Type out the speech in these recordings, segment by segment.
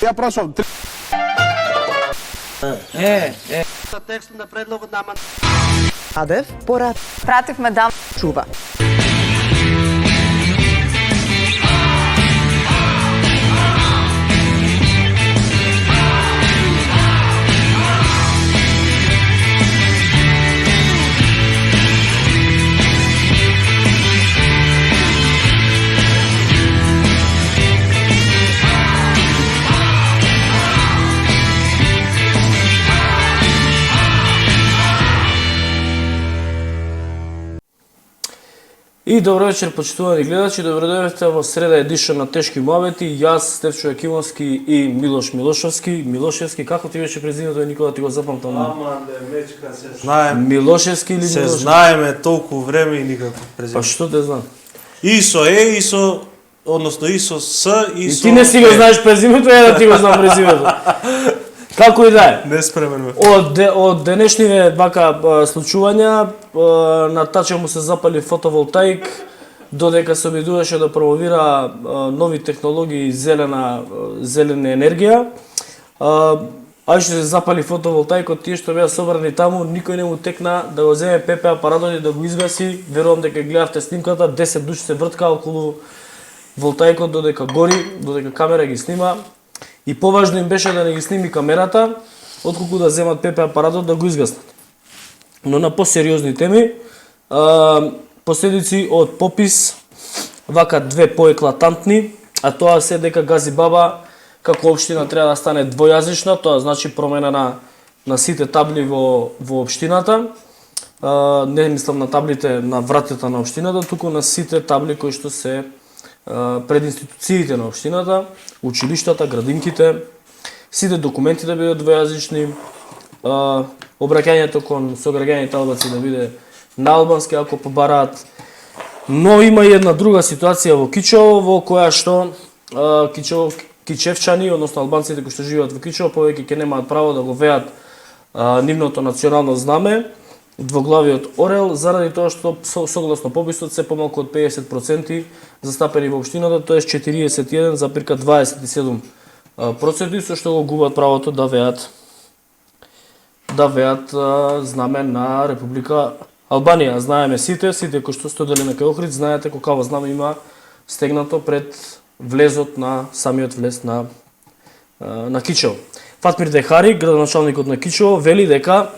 Ја прашам. За текстот на предлогот на Адев, порад, Пративме да чува. И добро вечер, почитувани гледачи, добредојавте во среда едишн на Тешки муабети. Јас, Стефчо Јакимовски и Милош Милошевски, како ти беше презимето, Никола, ти го запамтам? Аман, мечка се знаем. Милошевски или Се Милошевски? знаеме толку време и никако Па презиме. што те знам? Исо Исо, односно Исо С, И Исо ти не си го знаеш презимето, ја да ти го знам презимето. Како и да е. Неспремен. Од денешниве вака случувања, на Тача му се запали фотоволтаик, додека се обидуваше да промовира нови технологии и зелена енергија. А што се запали фотоволтаикот, тие што беа собрани таму, никој не му текна да го земе ПП апаратот и да го изгаси. Верувам дека гледавте снимката, 10 души се вртка околу волтаикот додека гори, додека камера ги снима. И поважно им беше да не ги сними камерата, отколку да земат ПП апаратот да го изгаснат. Но на посериозни теми, последици од попис, вака две поеклатантни, а тоа се дека Гази Баба како општина треба да стане двојазична, тоа значи промена на сите табли во општината. Не мислам на таблите на вратата на општината, туку на сите табли кои што се пред институциите на општината, училиштата, градинките, сите документи да бидат двојазични, обраќањето кон сограѓаните албанци да биде на албански ако побараат. Но има и една друга ситуација во Кичево, во која што кичевчани, односно албанците кои што живеат во Кичево, повеќе ќе немаат право да го веат нивното национално знаме, двоглавиот орел, заради тоа што согласно пописот се помалку од 50% застапени во општината, тоа е 41,27%, со што го губат правото да веат знаме на Република Албанија. Знаеме сите кои што студели на кај Охрид, знаете колкаво знаме има стегнато пред влезот на самиот влез на Кичево. Фатмир Дехари, градоначалникот на Кичево, вели дека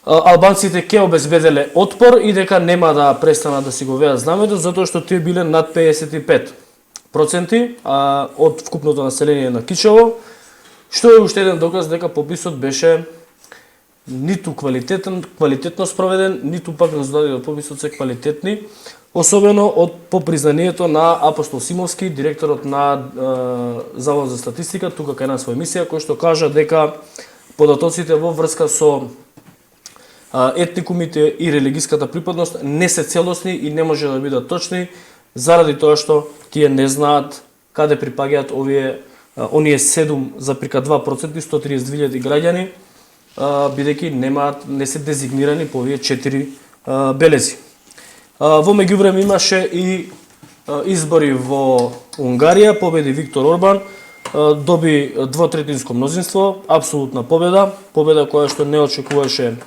албанците ќе обезбеделе отпор и дека нема да престанат да си го веат знамето, затоа што тие биле над 55% од вкупното население на Кичево, што е уште еден доказ дека пописот беше ниту квалитетно спроведен, ниту пак резултатите од пописот се квалитетни, особено од попризнанието на Апостол Симовски, директорот на Завод за статистика, тука кај нас во емисија, кој што кажа дека податоците во врска со етникумите и религиската припадност не се целосни и не може да бидат точни, заради тоа што тие не знаат каде припаѓаат оние 7,2%, 132.000 граѓани, бидејќи не се дезигнирани по овие 4 белези. Во меѓувреме имаше и избори во Унгарија, победи Виктор Орбан, доби двотретинско мнозинство, апсолутна победа која што не очекуваше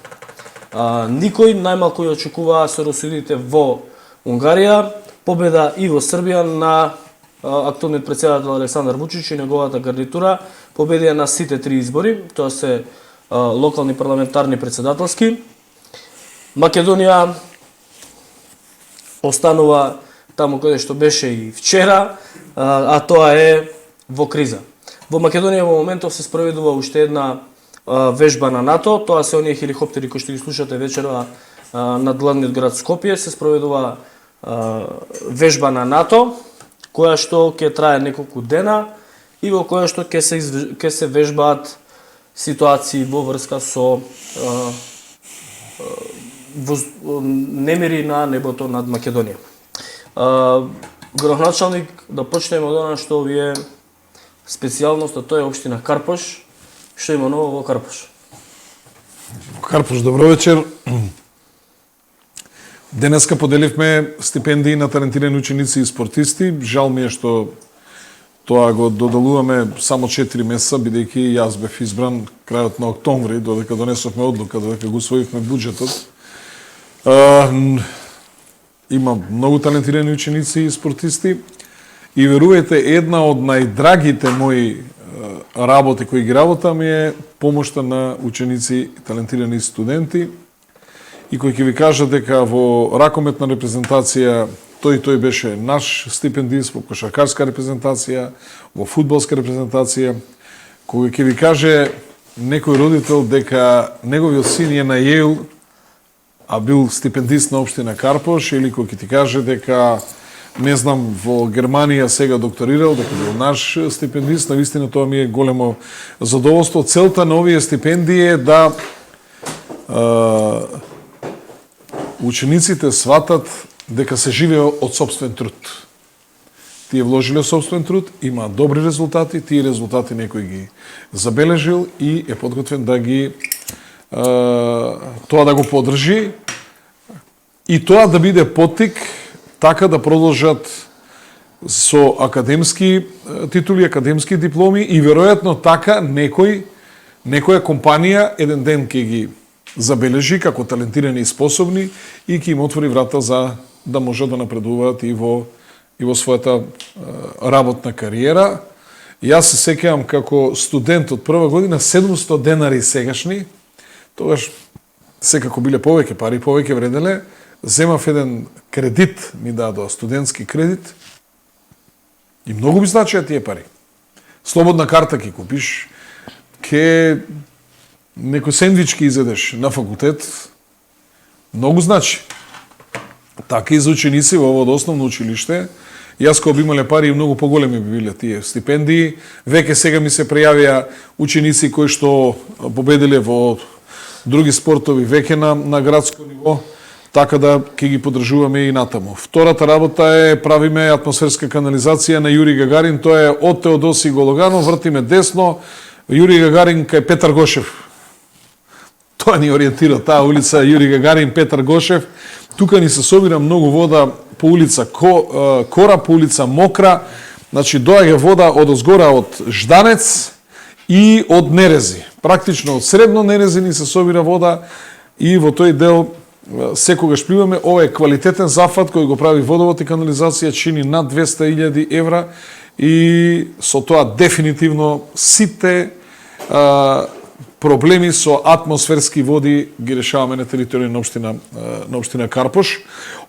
никој, најмалку ја очекуваа соросудите во Унгарија, победа и во Србија на актуелниот претседател Александар Вучич и неговата гарнитура, победија на сите три избори, тоа се локални, парламентарни, председателски. Македонија останува таму каде што беше и вчера, а тоа е во криза. Во Македонија во моментов се спроведува уште една вежба на НАТО, тоа се оние хеликоптери кои што ги слушате вечера над главниот град Скопје, се спроведува вежба на НАТО, која што ќе трае неколку дена и во која што ќе се вежбаат ситуации во врска со немири на небото над Македонија. Градоначалник, да почнеме од она што ви е специјалност, а тоа е општина Карпош. Што има ново во Карпош? Карпош, добро вечер. Денеска поделивме стипендии на талентирани ученици и спортисти. Жал ми е што Тоа го доделуваме само 4 месеца, бидејќи јас бев избран крајот на октомври, додека донесовме одлука, додека го усвоивме буџетот. Има многу талентирани ученици и спортисти и верувајте, една од најдрагите мои работи кои ги работам е помошта на ученици, талентирани студенти, и кој ќе ви кажа дека во ракометна репрезентација тој беше наш стипендист, во кошаркарска репрезентација, во фудбалска репрезентација, кој ќе ви каже некој родител дека неговиот син е на Јейл, а бил стипендист на општина Карпош, или кој ќе ти каже дека не знам, во Германија сега докторирал, дека бил наш стипендист, навистина тоа ми е големо задоволство. Целта на овие стипендии е да учениците сватат дека се живее од собствен труд. Тие вложиле собствен труд, имаат добри резултати, тие резултати некој ги забележил и е подготвен да ги тоа да го поддржи и тоа да биде поттик така да продолжат со академски титули, академски дипломи и веројатно така некоја компанија еден ден ќе ги забележи како талентирани и способни и ќе им отвори врата за да можат да напредуваат и во својата работна кариера. Јас се сеќавам како студент од прва година 700 денари сегашни, тогаш секако биле повеќе пари, повеќе вределе, земав еден кредит, ми дадоа студентски кредит и многу ми значија тие пари. Слободна карта ќе купиш, ќе некој сендвич ќе изедеш на факултет, многу значи. Така и за ученици во овој основно училиште. Јас кога би имале пари, многу поголеми би биле тие стипендии. Веќе сега ми се пријавија ученици кои што победиле во други спортови веќе на градско ниво, така да ќе ги поддржуваме и натаму. Втората работа е правиме атмосферска канализација на Јури Гагарин, тоа е од Теодоси Гологанов, вртиме десно, Јури Гагарин кај Петар Гошев. Тоа ни ориентира таа улица Јури Гагарин, Петар Гошев. Тука ни се собира многу вода по улица Кора, по улица Мокра. Значи доаѓа вода од озгора од Жданец и од Нерези. Практично од Средно Нерези ни се собира вода и во тој дел секогаш пливаме. Ова е квалитетен зафат кој го прави Водовод и канализација, чини над 200.000 евра и со тоа дефинитивно сите проблеми со атмосферски води ги решаваме на територија на општина Карпош.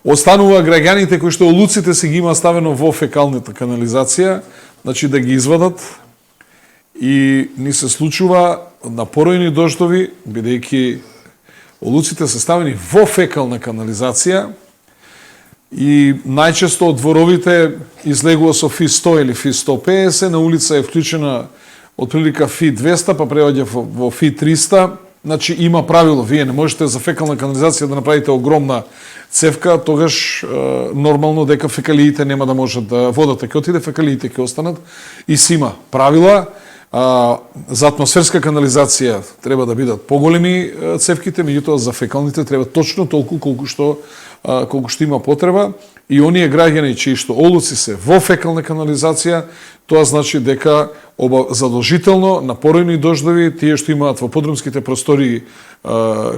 Останува граѓаните кои што олуците се ги има ставено во фекалната канализација, значи да ги извадат, и ни се случува на поројни дождови, бидејќи олуците се ставени во фекална канализација и најчесто од дворовите излегува со ФИ 100 или ФИ 150, на улица е вклучена од прилика ФИ 200, па преоѓа во ФИ 300. Значи има правило, вие не можете за фекална канализација да направите огромна цевка, тогаш нормално дека фекалиите нема да можат да водата ќе отиде, фекалиите ќе останат и си има правила. За атмосферска канализација треба да бидат поголеми цевките, меѓутоа за фекалните треба точно толку колку што има потреба, и оние граѓани чии што олуци се во фекална канализација, тоа значи дека задолжително на поројни дождови тие што имаат во подрумските простори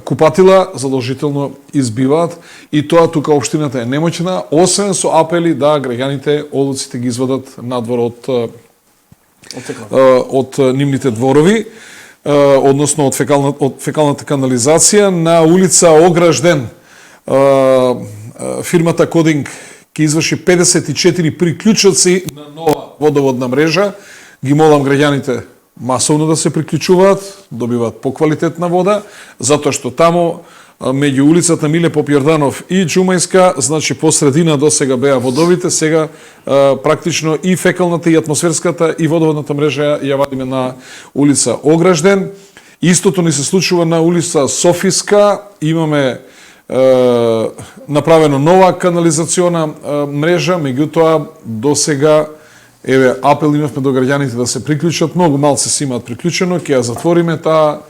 купатила задолжително избиваат, и тоа тука општината е немоćна, освен со апели да граѓаните олуците ги извадат надвор од нивните дворови, односно од фекалната канализација. На улица Огражден фирмата Кодинг ќе изврши 54 приклучоци на нова водоводна мрежа. Ги молам граѓаните масовно да се приклучуваат, добиваат поквалитетна вода, затоа што таму меѓу улицата Миле Попјорданов и Џумајска, значи по средина до сега беа водовите, сега практично и фекалната и атмосферската и водоводната мрежа ја вадиме на улица Огражден. Истото ни се случува на улица Софиска, имаме направено нова канализациона мрежа, меѓутоа до сега апел имавме до граѓаните да се приклучат, многу малце си имаат приклучено, ќе ја затвориме таа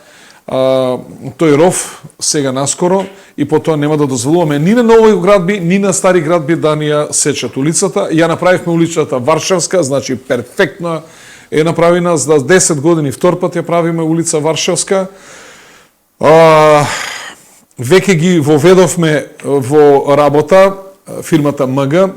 тој ров сега наскоро и потоа нема да дозволуваме ни на нови градби, ни на стари градби да ни ја сечат улицата. Ја направивме улицата Варшавска, значи перфектно е направена, за 10 години втор пат ја правиме улица Варшавска. Веќе ги воведовме во работа фирмата МГ.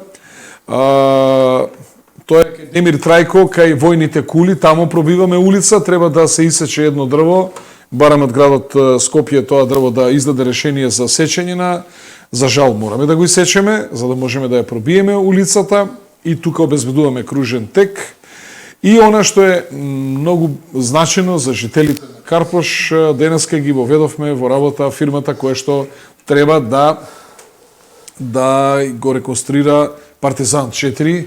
Тоа е Демир Трајко кај војните кули, таму пробиваме улица, треба да се исече едно дрво, бараме од градот Скопје тоа дрво да издаде решение за сечење на, за жал мораме да го исечеме, за да можеме да ја пробиеме улицата и тука обезбедуваме кружен тек. И она што е многу значено за жителите на Карпош, денеска ги воведовме во работа фирмата која што треба да го реконструира Партизан 4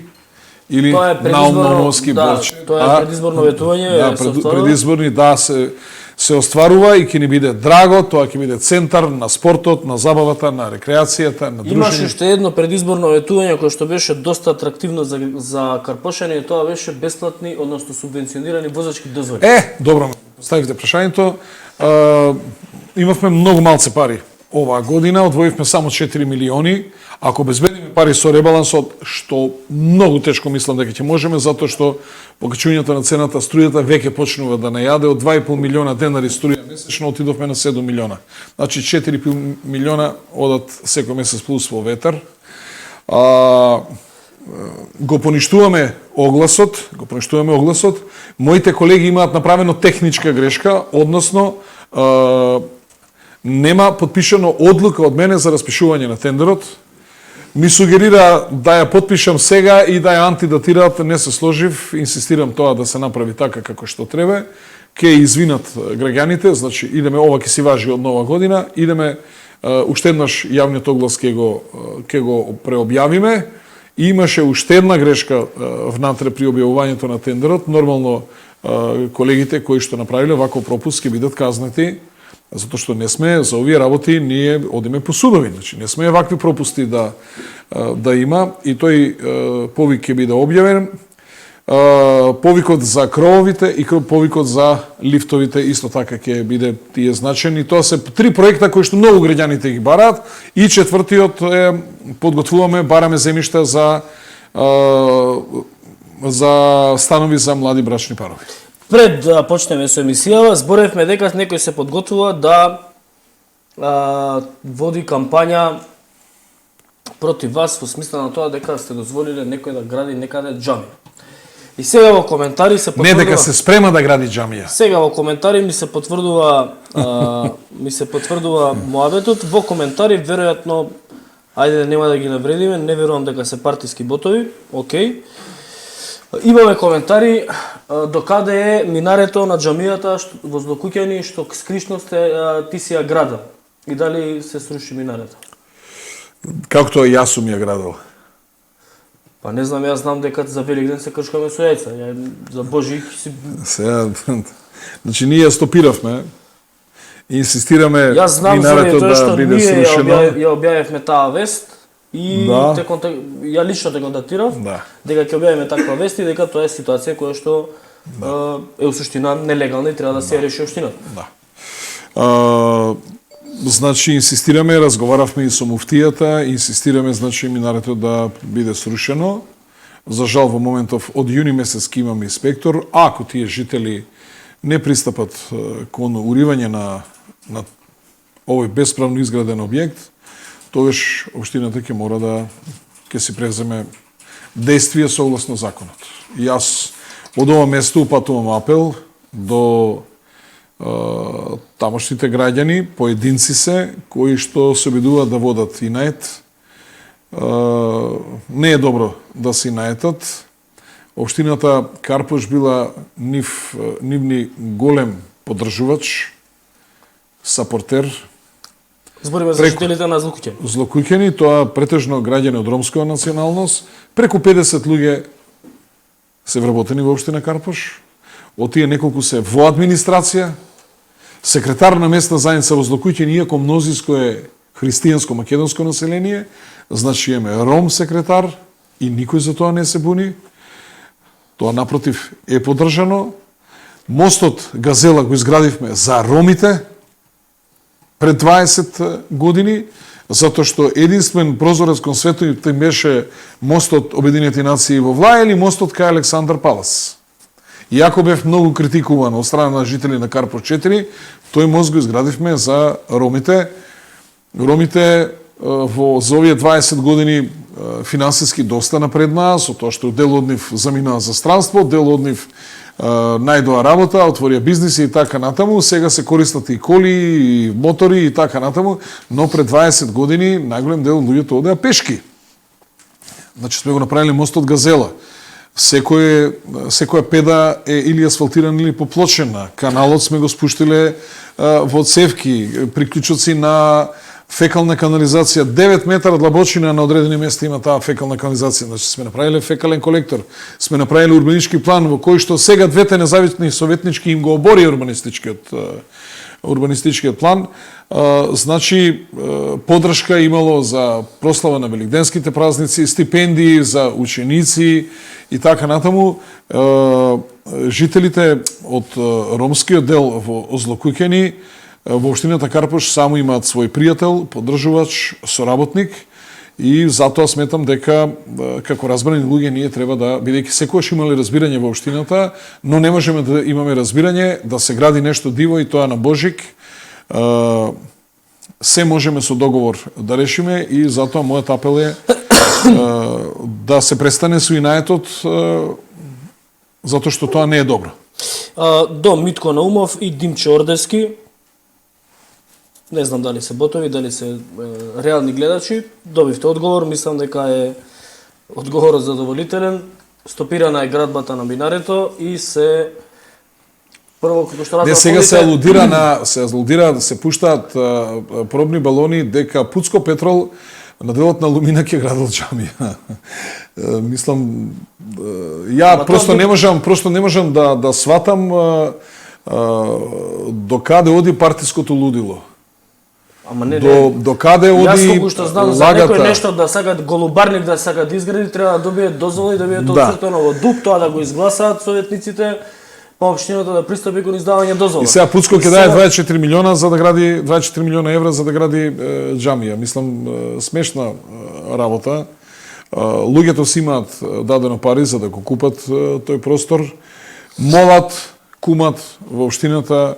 или Наумновски Борче. Тоа е предизборно ветување. Предизборни, да, се остварува и ќе ни биде драго, тоа ќе биде центар на спортот, на забавата, на рекреацијата, на дружење. Имаше уште едно предизборно ветување кое што беше доста атрактивно за карпошани и тоа беше бесплатни, односно субвенционирани возачки дозволи. Добро, поставивте прашањето. Имавме многу малце пари оваа година, одвоивме само 4 милиони. Ако обезбедиме пари со ребалансот, што многу тешко мислам дека ќе можеме, затоа што покачувањето на цената струјата веќе почнува да најаде. Од 2,5 милиона денари струја месечно отидовме на 7 милиона. Значи 4,5 милиона одат секој месец плюс во ветер. Го поништуваме огласот. Моите колеги имаат направено техничка грешка, односно нема подпишано одлука од мене за распишување на тендерот. Ми сугерира да ја подпишам сега и да ја антидатираат, не се сложив, инсистирам тоа да се направи така како што треба. Ке извинат граѓаните, значи идеме, ова ќе си важи од нова година, идеме уште еднаш јавниот оглас ќе го преобјавиме. И имаше уште една грешка внатре при објавувањето на тендерот. Нормално колегите кои што направиле ваков пропуск ќе бидат казнати, затоа што не сме за овие работи, ние одиме по судови, значи не сме вакви пропусти да има и тој повик ќе биде објавен. Повикот за крововите и повикот за лифтовите исто така ќе биде тие значени. Тоа се 3 проекта кои што многу граѓаните ги бараат и четвртиот е подготвуваме, бараме земјишта за станови за млади брачни парови. Пред да почнеме со емисијава, зборевме дека некој се подготвува да води кампања против вас во смисла на тоа дека сте дозволиле некој да гради некаде џамија. И сега во коментари се потврдува... Не дека се спрема да гради џамија. Сега во коментари ми се потврдува моабетот. Во коментари веројатно, ајде нема да ги навредиме, не верувам дека се партиски ботови, окей. Имаме коментари докаде е минарето на џамијата во Злокуќани што скришно ти си ја градил и дали се сруши минарето. Како тоа јас сум ја градил? Па не знам, јас знам дека за Великден се кршкаме со јајца. За Божик си... Сега, значи ние ја стопиравме и инсистираме минарето да биде срушено. Ја објавивме таа вест и ја лично те контактирав дека ќе објавиме таква вест и дека тоа е ситуација која што е у суштина нелегална и треба да се ја реши општината. Значи инсистираме, разговаравме и со муфтијата, инсистираме значи минарето да биде срушено. За жал во моментов од јуни месец ќе имаме инспектор, ако тие жители не пристапат кон уривање на овој бесправно изграден објект, тогаш општината ќе мора да си преземе действие согласно законот. И јас од ова место упатувам апел до тамошните граѓани, поединци се, кои што се обидуваат да водат инает. Не е добро да се инаетат. Општината Карпош била нивни голем поддржувач, сапортер. Збориме за жителите на Злокуќани. Злокуќани, тоа претежно граѓани од ромска националност. Преку 50 луѓе се вработени во општина Карпош. Од тие неколку се во администрација. Секретар на местна заедница во Злокуќани, иако мнозиско е христијанско-македонско население, значи имаме ром секретар и никој за тоа не се буни. Тоа напротив е поддржано. Мостот Газела го изградивме за ромите, пред 20 години, затоа што единствен прозорец кон светот им беше мостот Обединети нации во Влаја или мостот кај Александар Палас. Иако бев многу критикуван од страна на жители на Карпош 4, тој мост го изградивме за ромите. Ромите за овие 20 години финансиски доста напреднаа, со тоа што дел од нив заминаа за странство, дел од нив најдоа работа, отворија бизниси и така натаму, сега се користат и коли, и мотори и така натаму, но пред 20 години најголем дел од луѓето одеа пешки. Значи сме го направиле мостот Газела. Секоја педа е или асфалтирана или поплочена. Каналот сме го спуштиле во цевки, приклучоци на фекална канализација, 9 метра длабочина на одредени места има таа фекална канализација. Значи сме направиле фекален колектор, сме направиле урбанички план во кој што сега двете независни советнички им го обори урбанистичкиот план. Значи поддршка имало за прослава на великденските празници, стипендии за ученици и така натаму. Жителите од ромскиот дел во Озлокуќени во општината Карпош само имаат свој пријател, поддржувач, соработник и затоа сметам дека како разбрани луѓе ние треба да, бидејќи секогаш имале разбирање во општината, но не можеме да имаме разбирање да се гради нешто диво и тоа на Божик. Се можеме со договор да решиме и затоа мојот апел е да се престане со инаетот, затоа што тоа не е добро. Дом Митко Наумов и Димче Ордевски, не знам дали се ботови, дали се реални гледачи, добивте одговор, мислам дека е одговорот задоволителен. Стопирана е градбата на Минарето и се прво како што Не, сега се алудира, се пуштаат пробни балони дека Пуцко Петрол на делот на Лумина ќе градел џамија. Мислам, ја просто не можам да сватам до каде оди партиското лудило. Ама не, до каде оди лагата. Јас колку што знам за некој нешто да сакат голубарник да сакат да изгради, треба да добие дозвола и да биде оцртано во ДУП, тоа да го изгласаат советниците, па општината да пристапи кон издавање дозвола. И сега Пуцко ќе даде 24 милиона за да гради 24 милиона евра за да гради џамија. Мислам смешна работа. Луѓето си имаат дадено пари за да го купат тој простор. Молат, кумат во општината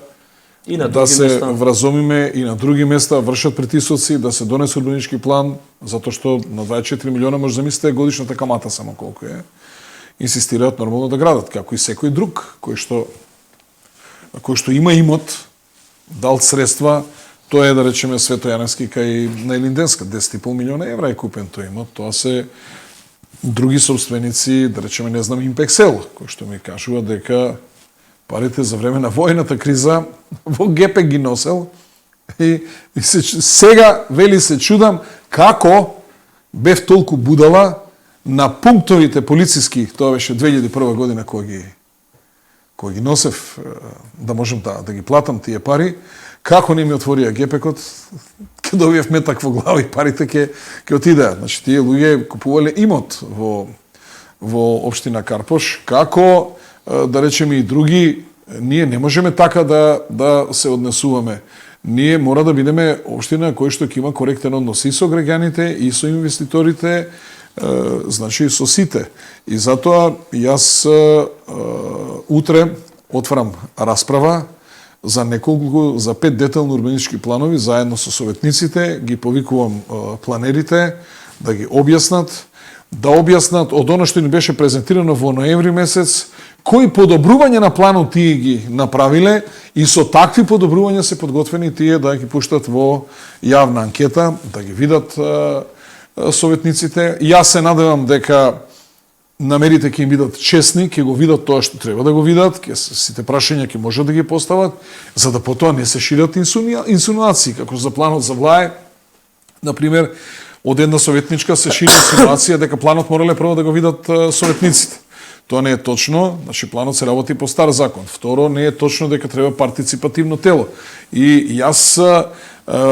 и на да се места вразумиме и на други места, вршат притисоци да се донесе урбанички план, затоа што на 24 милиона може замислите годишната камата само колку е. Инсистираат нормално да градат, како и секој друг кој што има имот, дал средства, тоа е да речеме Свето Јаневски кај на Елинденска, 10,5 милиона евра е купен тој имот, тоа се други собственици, да речеме не знам Импексел, кој што ми кажува дека парите за време на војната криза во ГП ги носел и сега вели се чудам како бев толку будала на пунктовите полициски, тоа беше 2001 година кој ги носев да можам да ги платам тие пари, како не ми отворија ГП-кот, ќе добиев метак во глава и парите ќе отидеат. Значи тие луѓе купувале имот во општина Карпош, како да речеме и други, ние не можеме така да се однесуваме. Ние мора да бидеме општина кој што ќе има коректен однос и со граѓаните, и со инвеститорите, значи и со сите. И затоа јас утре отварам расправа за 5 детални урбанички планови, заедно со советниците, ги повикувам планерите да ги објаснат од оно што ни беше презентирано во ноември месец, кои подобрување на планот тие ги направиле и со такви подобрувања се подготвени тие да ги пуштат во јавна анкета, да ги видат советниците. Јас се надевам дека намерите ќе им бидат честни, ќе го видат тоа што треба да го видат, сите прашања ќе можат да ги постават, за да потоа не се шират инсинуации, како за планот за Влај, например, од една советничка се шири инсинуација дека планот морале прво да го видат советниците. Тоа не е точно, значи планот се работи по стар закон. Второ, не е точно дека треба партиципативно тело. И јас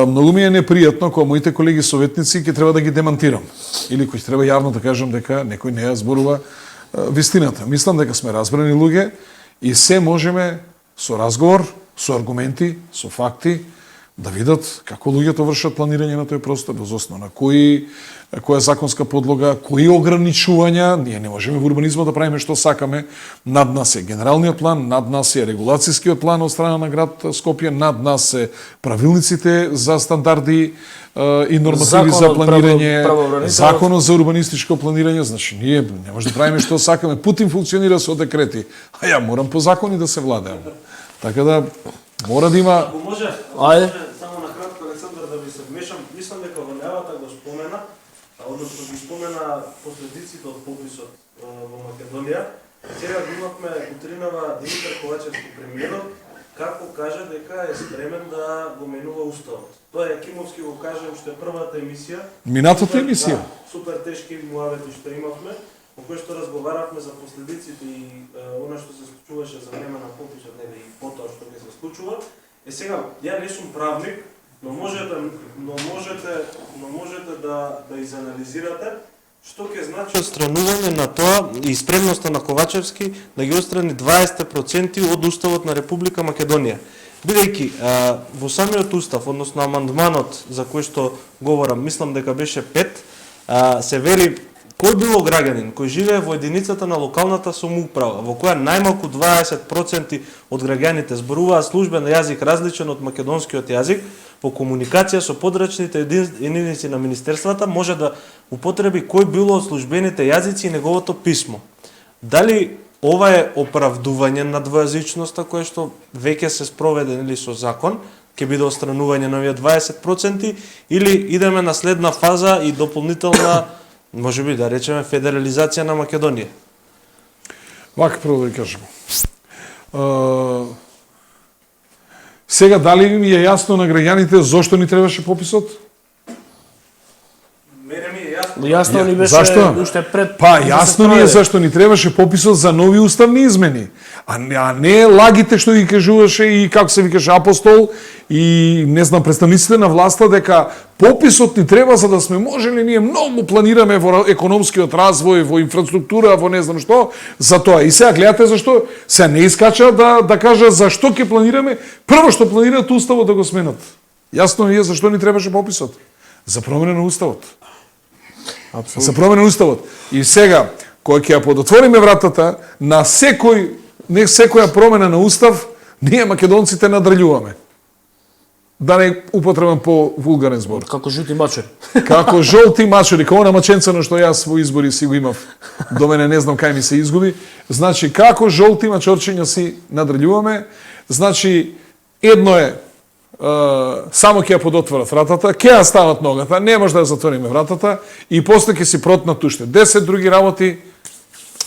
многу ми е непријатно кога моите колеги советници ќе треба да ги демантирам. Или кој треба јавно да кажам дека некој не ја зборува вистината. Мислам дека сме разбрани луѓе и се можеме со разговор, со аргументи, со факти, да видат како луѓето вршат планирање на тој простор, без основа на која законска подлога, кои ограничувања. Ние не можеме во урбанизмот да правиме што сакаме. Над нас е генералниот план, над нас е регулацијскиот план од страна на град Скопје, над нас се правилниците за стандарди и нормативи за планирање, законот за урбанистичко планирање. Значи, ние не можеме да правиме што сакаме. Путин функционира со декрети, а ја морам по закони да се владеам. Така да, мора да има... Ако може, Ајде. само на кратко, Александар, да ви се вмешам, мислам дека во најавата го спомена, односно ги спомена последиците од пописот во Македонија. Сега го имавме утринава Димитар Ковачевски премиерот, како кажа дека е спремен да го менува уставот. Тоа е Кимовски го кажа уште првата емисија. Минатата емисија. Да, супер тешки муавети што имавме, во кој што разговаравме за последиците и она што се случуваше за време на пописот, нели и потоа што ќе се случува. Сега, ја не сум правник, но можете да изанализирате што ќе значи отстранување на тоа и спремноста на Ковачевски да ги отстрани 20% од Уставот на Република Македонија. Бидејќи во самиот устав, односно амандманот за кој што говорам, мислам дека беше 5, се вели кој било граѓанин кој живее во единицата на локалната самоуправа, во која најмалку 20% од граѓаните зборуваат службен јазик различен од македонскиот јазик, по комуникација со подрачните единици на министерствата може да употреби кој било од службените јазици и неговото писмо. Дали ова е оправдување на двојазичноста која што веќе се спроведе или со закон, ќе биде отстранување на овие 20% или идеме на следна фаза и дополнителна, може би да речеме, федерализација на Македонија? Вака прво да ви кажам. Сега, дали ми е јасно на граѓаните зошто ни требаше пописот? Мене ми е јасно. Јасно ни беше Зашто? уште пред... Па, јасно ни е зашто ни требаше пописот за нови уставни измени. А не лагите што ги кажуваше и како се викаше Апостол и не знам представниците на власта дека пописот ни треба за да сме можели ние многу планираме во економскиот развој, во инфраструктура, во не знам што, за тоа. И сега гледате зашто се не искача да кажа зашто ќе планираме. Прво што планираат уставот да го сменат. Јасно е зашто ни требаше пописот. За промена на уставот. Апсолутно. За промена на уставот. И сега, кога ќе ја подотвориме вратата на секоја промена на устав, ние македонците надрљуваме. Да не употребам по вулгарен збор. Како жути мачори. Како жолти мачори, како она маченцано што јас во избори си го имав. До мене не знам кај ми се изгуби. Значи, како жолти мачорчиња си надрљуваме. Значи, едно е, само ќе ја подотворат вратата, ќе ја стават ногата, не може да ја затвориме вратата и после ќе си протнат уште 10 други работи.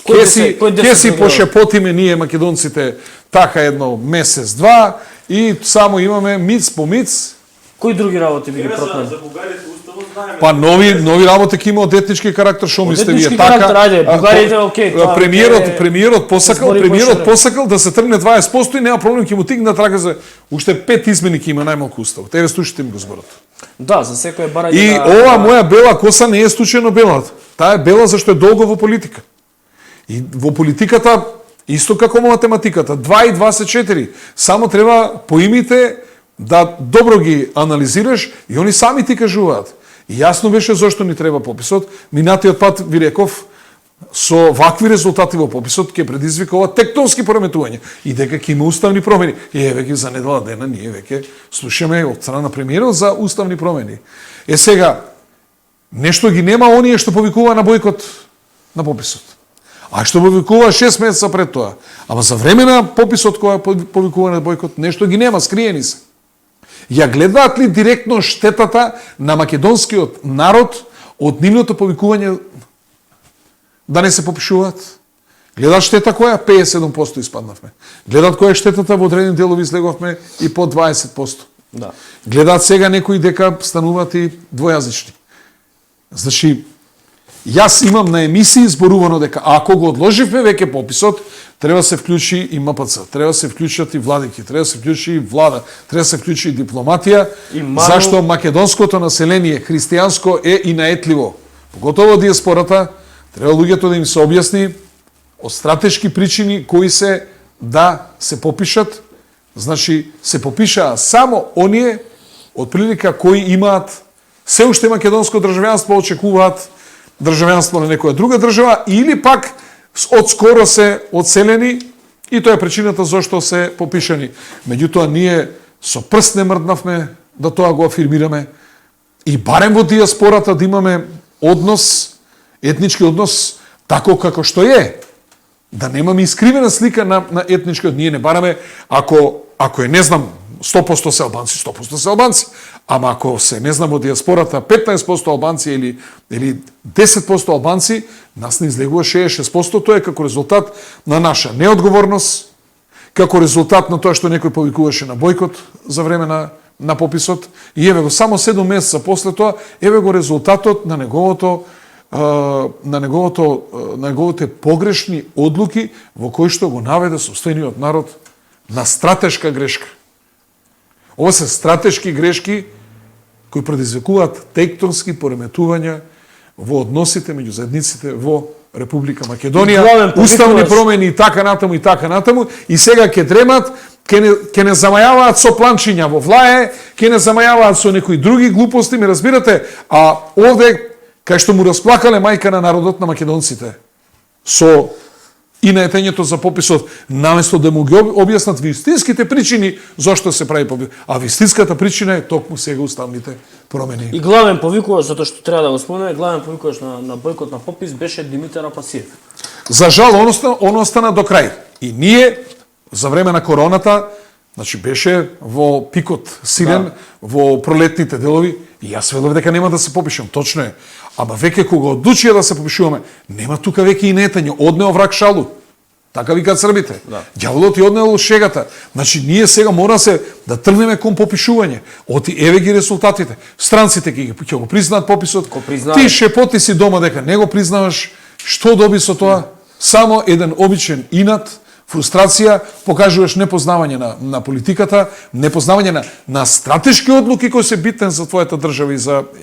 Ќе си пошепотиме ние македонците така едно месец-два и само имаме миц по миц. Кои други работи би ги протнали? За бугарите уставот знаеме. Па нови работи ќе има од етнички карактер, шо мислите вие етнички така? карактер, ајде, бугарите, окей, тоа Премиерот збори посакал да се тргне 20% и нема проблем, ќе му тигне трага за уште 5 измени ќе има најмалку уставот. Еве слушайте ми го зборот. Да, за секој барање И ова моја бела коса не е случајно бела. Таа е бела зашто е долго во политика. И во политиката исто како во математиката, 2 и 2 се 4. Само треба поимите да добро ги анализираш и они сами ти кажуваат. И јасно беше зошто ни треба пописот. Минатиот пат ви реков со вакви резултати во пописот ќе предизвика ова тектонски пореметување и дека ќе има уставни промени. И еве ги за недела дена ние веќе слушаме од страна на премиерот за уставни промени. Сега нешто ги нема оние што повикува на бојкот на пописот. А што повикува 6 месеца пред тоа. Ама за време на пописот која повикува на бојкот нешто ги нема, скриени се. Ја гледаат ли директно штетата на македонскиот народ од нивното повикување да не се попишуваат? Гледаат штета која? 57% испаднавме. Гледаат која е штетата во одредени делови излеговме и по 20%. Да. Гледаат сега некои дека стануваат и двојазични. Значи, јас имам на емисии зборувано дека ако го одложивме веќе пописот, треба се вклучи и МПЦ, треба се вклучат и владики, треба се вклучи и влада, треба се вклучи и дипломатија, зашто македонското население христијанско е и наетливо. Поготово диаспората, треба луѓето да им се објасни од стратешки причини кои се да се попишат. Значи, се попишаа само оние отприлика кои имаат се уште македонско државјанство, очекуваат државјанство на некоја друга држава или пак одскоро се одселени и тоа е причината зашто се попишани. Меѓутоа ние со прст не мрднавме да тоа го афирмираме и барем во диаспората да имаме однос, етнички однос тако како што е. Да немаме искривена слика на етнички однос. Ние не бараме ако е не знам 100% се албанци, 100% се албанци. Ама ако се, не знам, од диаспората 15% албанци или 10% албанци, нас не излегува 66%, тоа е како резултат на наша неодговорност, како резултат на тоа што некој повикуваше на бойкот за време на пописот, и еве го само 7 месеца после тоа, еве го резултатот на неговите погрешни одлуки во кои што го наведе сопствениот народ на стратешка грешка. Ова се стратешки грешки кои предизвикуваат тектонски пореметувања во односите меѓу заедниците во Република Македонија, уставни промени и така натаму, и сега ќе дремат, ќе не замајаваат со планчиња во влае, ќе не замајаваат со некои други глупости, ми разбирате, а овде, кај што му расплакале мајка на народот на македонците, со и наетењето за пописот, наместо да му ги објаснат вистинските причини зашто се прави попис. А вистинската причина е токму сега уставните промени. И главен повикуваш, затоа што треба да го спомене, главен повикуваш на бойкот на попис беше Димитар Апасиев. За жал, он остана до крај. И ние, за време на короната, значи беше во пикот силен, во пролетните делови, и јас велев дека нема да се попишам, точно е. Ама веќе кога одлучија да се попишуваме, нема тука веќе и нетање, однео враг шалу. Така викаат србите. Ѓаволот и однел шегата. Значи ние сега мора се да тргнеме кон попишување. Оти еве ги резултатите. Странците ќе го признаат пописот. Ти шепоти си дома дека не го признаваш. Што доби со тоа? Само еден обичен инат, фрустрација, покажуваш непознавање на политиката, непознавање на стратешки одлуки кои се битен за твојата држава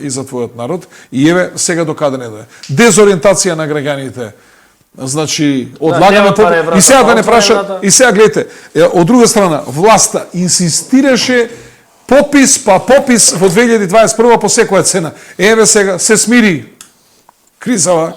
и за твојот народ. И еве сега до каде не дое. Дезориентација на граѓаните. Значи, одлагаме и сега да не прашат, и сега гледате, од друга страна, власта инсистираше попис во 2021 по секоја цена. Еве сега се смири кризава,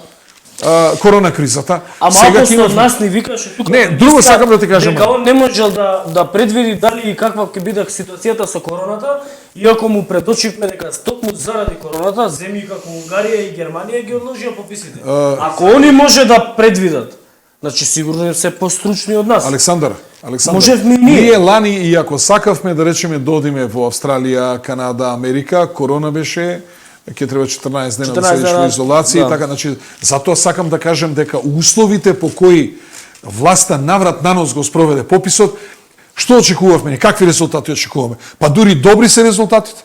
корона кризата. А малку од нас ни викаше тука. Не, друго сакам да ти кажам. Дека он не можел да предвиди дали и каква ќе биде ситуацијата со короната, иако му предочивме дека токму заради короната земји како Унгарија и Германија ги одложија пописите. Ако они може да предвидат, значи сигурно се постручни од нас. Александар, можевме ние лани, и ако сакавме да речеме да одиме во Австралија, Канада, Америка, корона беше, ќе треба 14 дена да седиш во изолација, така, значи, затоа сакам да кажем дека условите по кои власта наврат на нос го спроведе пописот, што очекувавме, какви резултати очекуваме? Па дури добри се резултатите.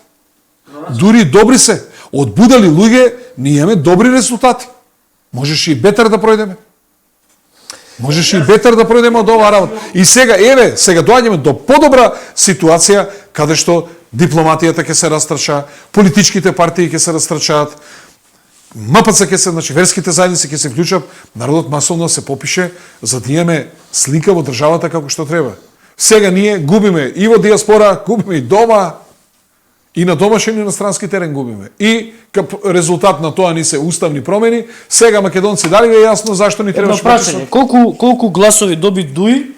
Дури добри се. Од будали луѓе, ние имаме добри резултати. Можеше и бетер да пројдеме. Можеше и бетер да пројдеме од оваа работа. И сега, еве, сега доаѓаме до подобра ситуација, каде што дипломатијата ќе се растрча, политичките партии ќе се растрчаат, МПЦ ќе се, значи верските заедници ќе се вклучат, народот масовно се попише за да имаме слика во државата како што треба. Сега ние губиме и во диаспора, губиме и дома, и на домашен и на странски терен губиме. И како резултат на тоа ни се уставни промени, сега македонци дали ви е јасно зашто ни требаше прашање? Колку гласови доби ДУИ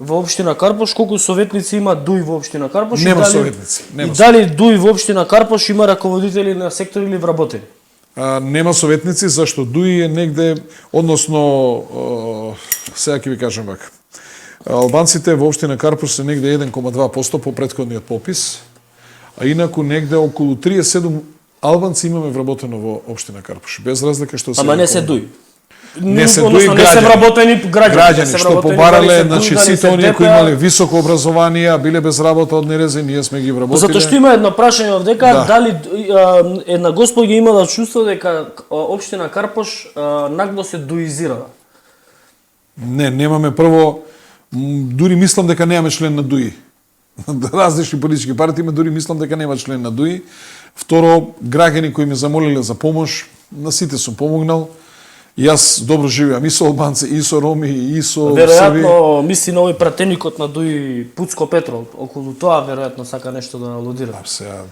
во општина Карпош, колку советници има ДУИ во општина Карпош? Нема советници. И дали ДУИ во општина Карпош има раководители на сектори или вработени? Нема советници, зашто ДУИ е негде, односно, сега ќе ви кажам вака. Албанците во општина Карпош се негде 1,2% по претходниот попис, а инаку негде околу 37 албанци имаме вработено во општина Карпош, без разлика што се... Ама не се ДУИ. Не се дуи граѓани. Не се вработени граѓани, што побарале, значи сите оние кои имале високо образование, а биле без работа од нерези, ние сме ги вработиле. Затоа што има едно прашање овдека, дали една господја имала чувство дека општина Карпош нагло се дуизирала? Не, немаме прво, дури мислам дека немаме член на ДУИ. Различни политички партии, дури мислам дека нема член на ДУИ. Второ, граѓани кои ме замолиле за помош, на сите сум помогнал. Јас добро живеам и со албанци, и со роми, и со срби. Веројатно мисли на овој пратеникот на ДУИ Пуцко Петров, околу тоа веројатно сака нешто да алудира. Сега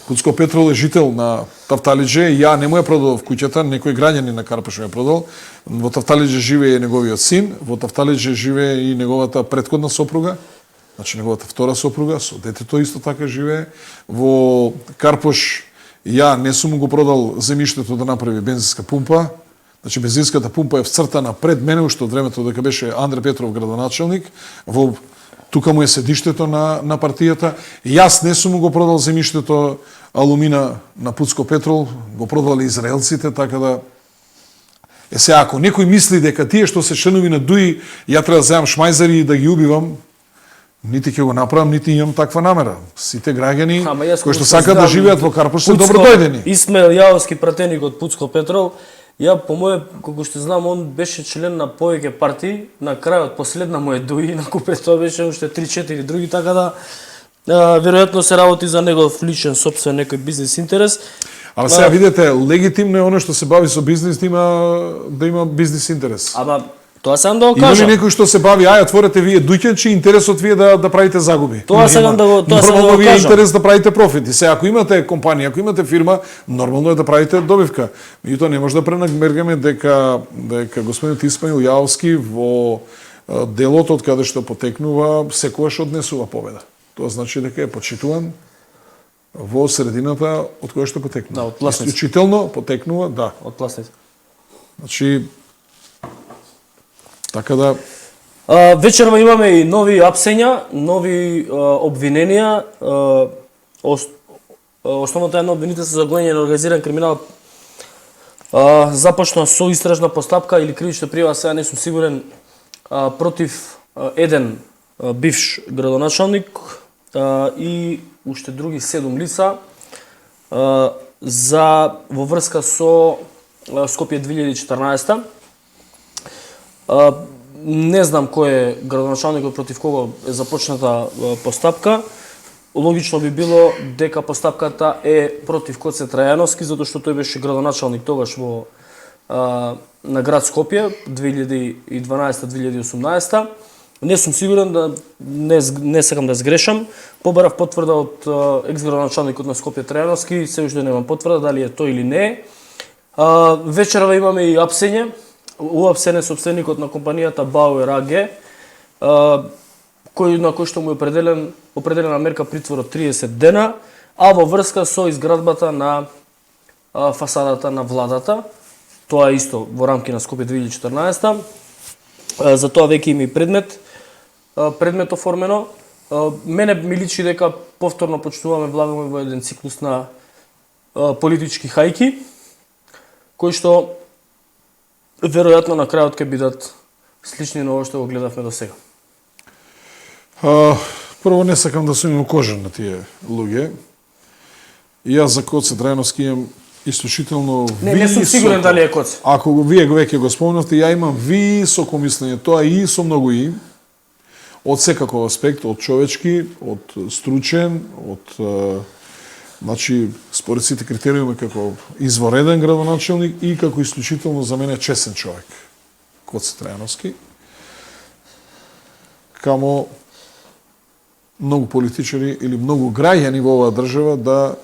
Пуцко Петрол е жител на Тафталиџе, ја не му ја продадов куќата, некој граѓанин на Карпеш ја продал. Во Тафталиџе живее неговиот син, во Тафталиџе живее и неговата претходна сопруга, значи неговата втора сопруга, со детето исто така живее. Во Карпош ја не сум го продал земјиштето да направи бензинска пумпа. Значи бензинската пумпа е вцртана пред мене уште од времето дека беше Андре Петров градоначелник. Во тука му е седиштето на партијата. Јас не сум го продал земјиштето алумина на Пуцко Петрол, го продале израелците, така да сега ако некој мисли дека тие што се членови на ДУИ ја треба да земам шмајзари и да ги убивам, нити ќе го направам, нити имам таква намера. Сите граѓани кои што сакаат да живеат во Карпош се добродојдени. Исмаил Јавовски, пратеник од Пуцко Петрол, ја по моје, колку што знам, он беше член на повеќе партии, на крајот последна му е ДУИ, на купе тоа беше уште 3-4 други, така да веројатно се работи за негов личен собствен некој бизнес интерес. Ама сега видете, легитимно е оно што се бави со бизнес да има бизнес интерес. Ама тоа сакам да го Има кажам. ли некој што се бави, ај отворете вие дуќанчи, интересот ви е да правите загуби? Тоа сакам да го Нормално ви е кажам. интерес да правите профити. Сега ако имате компанија, ако имате фирма, нормално е да правите добивка. Меѓутоа не може да пренамергаме дека господинот Исмаил Јавовски во делот од каде што потекнува секогаш однесува победа. Тоа значи дека е почитуван во средината од која што потекнува. Да, од Пласница. Исклучително потекнува, да. Од Пласница. Значи така да Вечерва имаме и нови апсења, нови обвиненија. Основната една обвинителство за гоење на организиран криминал започна со истражна постапка или кривична прижава, сега не сум сигурен, против еден бивш градоначалник и уште други 7 лица во врска со Скопје 2014. Не знам кој е градоначалникот против кого е започната постапка. Логично би било дека постапката е против Коце Трајановски, затоа што тој беше градоначалник тогаш на град Скопје 2012-2018. Не сум сигурен, да не сакам да сгрешам. Побарав потврда од екс-градоначалникот на Скопје Трајановски, се уште немам потврда дали е тој или не е. Вечерва имаме и апсење. Уапсен е собственикот на компанијата Бауер АГ, на кој што му е определена мерка притвор од 30 дена, а во врска со изградбата на фасадата на владата. Тоа е исто во рамки на Скопје 2014. За тоа веќе има и предмет оформено. Мене ми личи дека повторно почнуваме, влагаме во еден циклус на политички хајки, кои што веројатно на крајот ќе бидат слични на ова што го гледавме до сега. Прво не сакам да сум укожен на тие луѓе. И јас за Коце Трајановски имам исклучително Не сум сигурен дали е Коце. Ако вие веќе го спомнавте, ја имам високо мислење, тоа и со многу и од секаков аспект, од човечки, од стручен, од значи, според сите критериуми како извореден градоначелник и како исклучително за мене чесен човек. Коце Трајановски. Камо многу политичари или многу граѓани во оваа држава да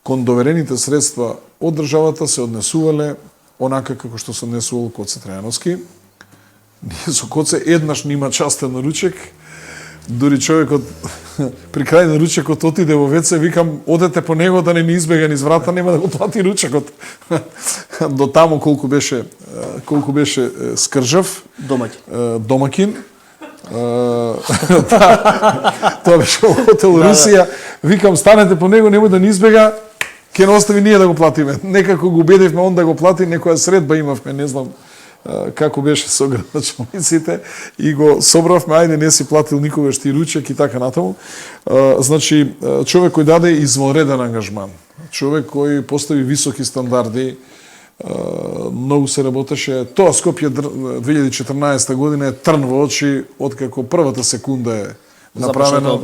кон доверените средства од државата се однесувале онака како што се однесувал Коце Трајановски. Ние со Коце еднаш нима частен наручек, дури човекот при крај на ручекот отиде во ВЦ, викам, одете по него да не ни избега низ врата, нема да го плати ручекот. До таму колку беше скржав, домакин. Тоа беше во хотел Русија. Викам, станете по него, немој да ни избега, ќе не остави ние да го платиме. Некако го убедивме он да го плати, некоја средба имавме, не знам како беше со градоначалниците и го собравме, ајде не си платил никогаш ти ручек и така натаму. Значи, човек кој даде извонреден ангажман, човек кој постави високи стандарди, многу се работеше. Тоа Скопје 2014 година е трн во очи откако првата секунда е направено.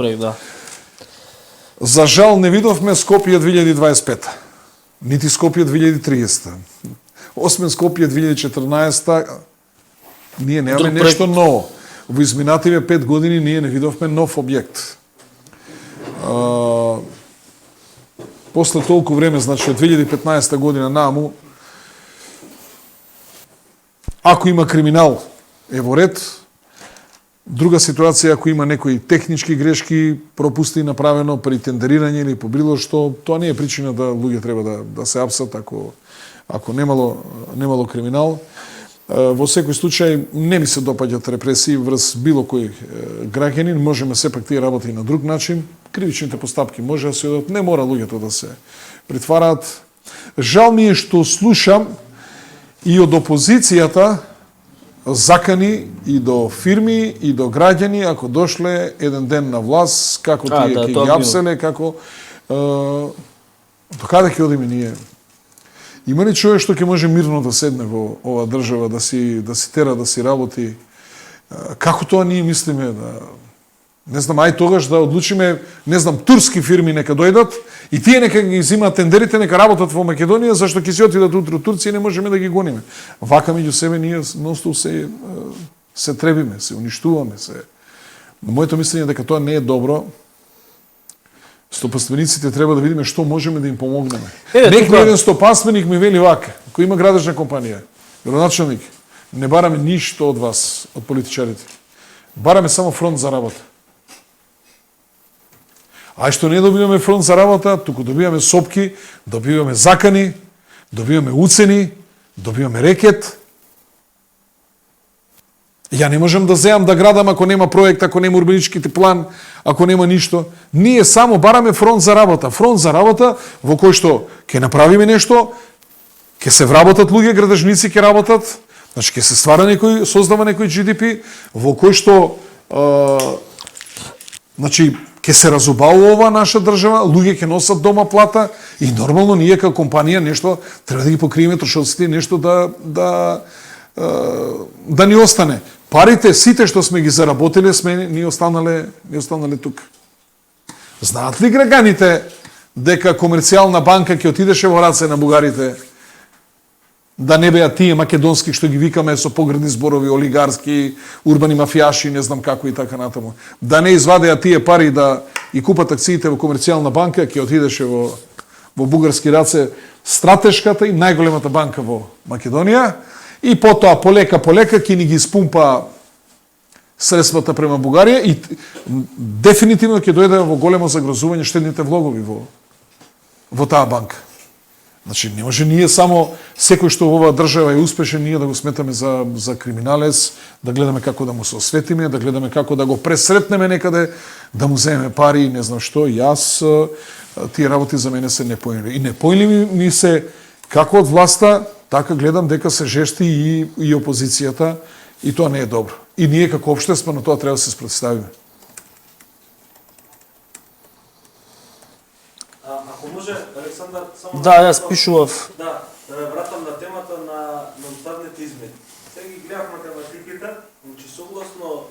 За жал не видовме Скопје 2025, нити Скопје 2030. Осмен Скопје 2014, ние немаме нешто ново. Во изминативе 5 години ние не видовме нов објект. после толку време, значи од 2015 година нааму, ако има криминал, е во ред. Друга ситуација, ако има некои технички грешки, пропусти направено при тендерирање или по било што, тоа не е причина да луѓе треба да се апсат ако немало криминал. Во секој случај не ми се допаѓаат репресии врз било кој граѓанин, можеме сепак тие работи на друг начин. Кривичните постапки може да се одат, не мора луѓето да се притвараат. Жал ми е што слушам и од опозицијата закани и до фирми и до граѓани ако дошле еден ден на власт, како тие ќе ги апселе, како до каде ќе одиме ние? Има ли човек што ќе може мирно да седне во оваа држава, да си тера, да си работи? Како тоа ние мислиме да... Не знам, ај тогаш да одлучиме, не знам, турски фирми нека дојдат и тие нека ги взимаат тендерите, нека работат во Македонија, зашто ќе си отидат утре од Турција и не можеме да ги гониме. Вака меѓу себе ние ностоп се требиме, се уништуваме, се... Но моето мислење е дека тоа не е добро. Стопанствениците треба да видиме што можеме да им помогнеме. Некој еден стопанственик ми вели вака, кој има градежна компанија, градоначалник, не бараме ништо од вас, од политичарите. Бараме само фронт за работа. А што не добиваме фронт за работа, туку добиваме сопки, добиваме закани, добиваме уцени, добиваме рекет. Ја не можам да земам да градам ако нема проект, ако нема урбаничките план, ако нема ништо. Ние само бараме фронт за работа. Фронт за работа во кој што ќе направиме нешто, ќе се вработат луѓе, градежници ќе работат, значи ќе се ствара создава некој GDP, во кој што значи ќе се разубава ова наша држава, луѓе ќе носат дома плата и нормално ние како компанија нешто треба да ги покриеме трошоците, нешто да ни остане. Парите сите што сме ги заработиле ни останале тука. Знаат ли граѓаните дека комерцијална банка ќе отидеше во раце на бугарите? Да не беа тие македонски што ги викаме со погредни зборови, олигарски, урбани мафијаши, не знам како и така натаму. Да не извадеа тие пари да и купат акциите во комерцијална банка, ќе отидеше во бугарски раце стратешката и најголемата банка во Македонија и потоа полека ќе ни ги спумпа средствата према Бугарија и дефинитивно ќе дојде во големо загрозување штедните влогови во таа банка. Значи, не може ние само секој што во оваа држава е успешен, ние да го сметаме за криминалец, да гледаме како да му се осветиме, да гледаме како да го пресретнеме некаде, да му земеме пари и не знам што. Јас тие работи за мене се непојмливи. И непојмливи ми се како од власта, така гледам дека се жести и опозицијата и тоа не е добро. И ние како општество на тоа треба да се спротивиме. Ако може, Александар, само... Да, јас пишував. Да вратам на темата на уставните измени. Сега ги гледав математиките, значи согласно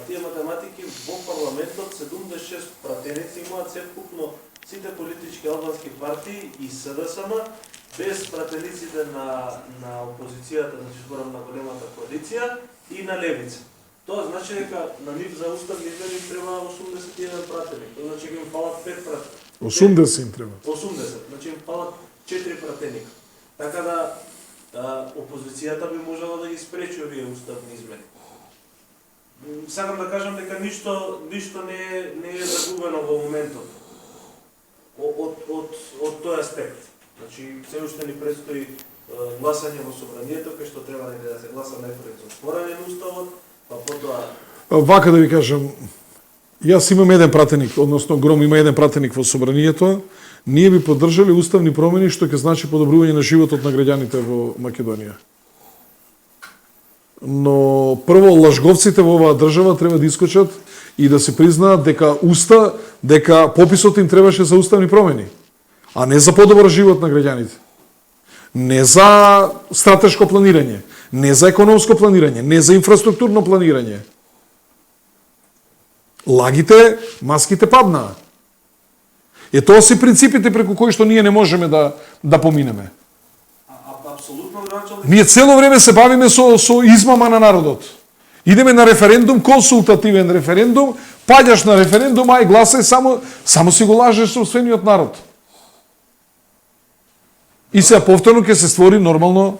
тие математики во парламентот 76 пратеници имаат севкупно сите политички албански партии и СДСМ, без пратениците на опозицијата, значи зборам на големата коалиција и на левица. Тоа значи дека на нив за уставни измени треба 81 пратеник. Тоа значи им фалат 5 пратеници. 80 им треба. 80, значи им фалат 4 пратеника. Така да опозицијата би можела да ги спречи овие уставни измени. Сакам да кажам дека ништо не е загубено во моментот од тој аспект. Значи, се уште ни предстои гласање во собранието, кај што треба да се гласа најпред за отворање на уставот, па потоа... Вака да ви кажам, јас имам еден пратеник, односно Гром има еден пратеник во собранието, ние би поддржале уставни промени што ќе значи подобрување на животот на граѓаните во Македонија. Но прво лажговците во оваа држава треба да искочат и да се признаат дека пописот им требаше за уставни промени, а не за подобар живот на граѓаните. Не за стратешко планирање, не за економско планирање, не за инфраструктурно планирање. Лагите, маските паднаа. Тоа се принципите преку кои што ние не можеме да поминеме. Апсолутно, началник. Ние цело време се бавиме со измама на народот. Идеме на референдум, консултативен референдум, паѓаш на референдум, ај гласај, само си го лажеш собствениот народ. И сега повторно ќе се створи нормално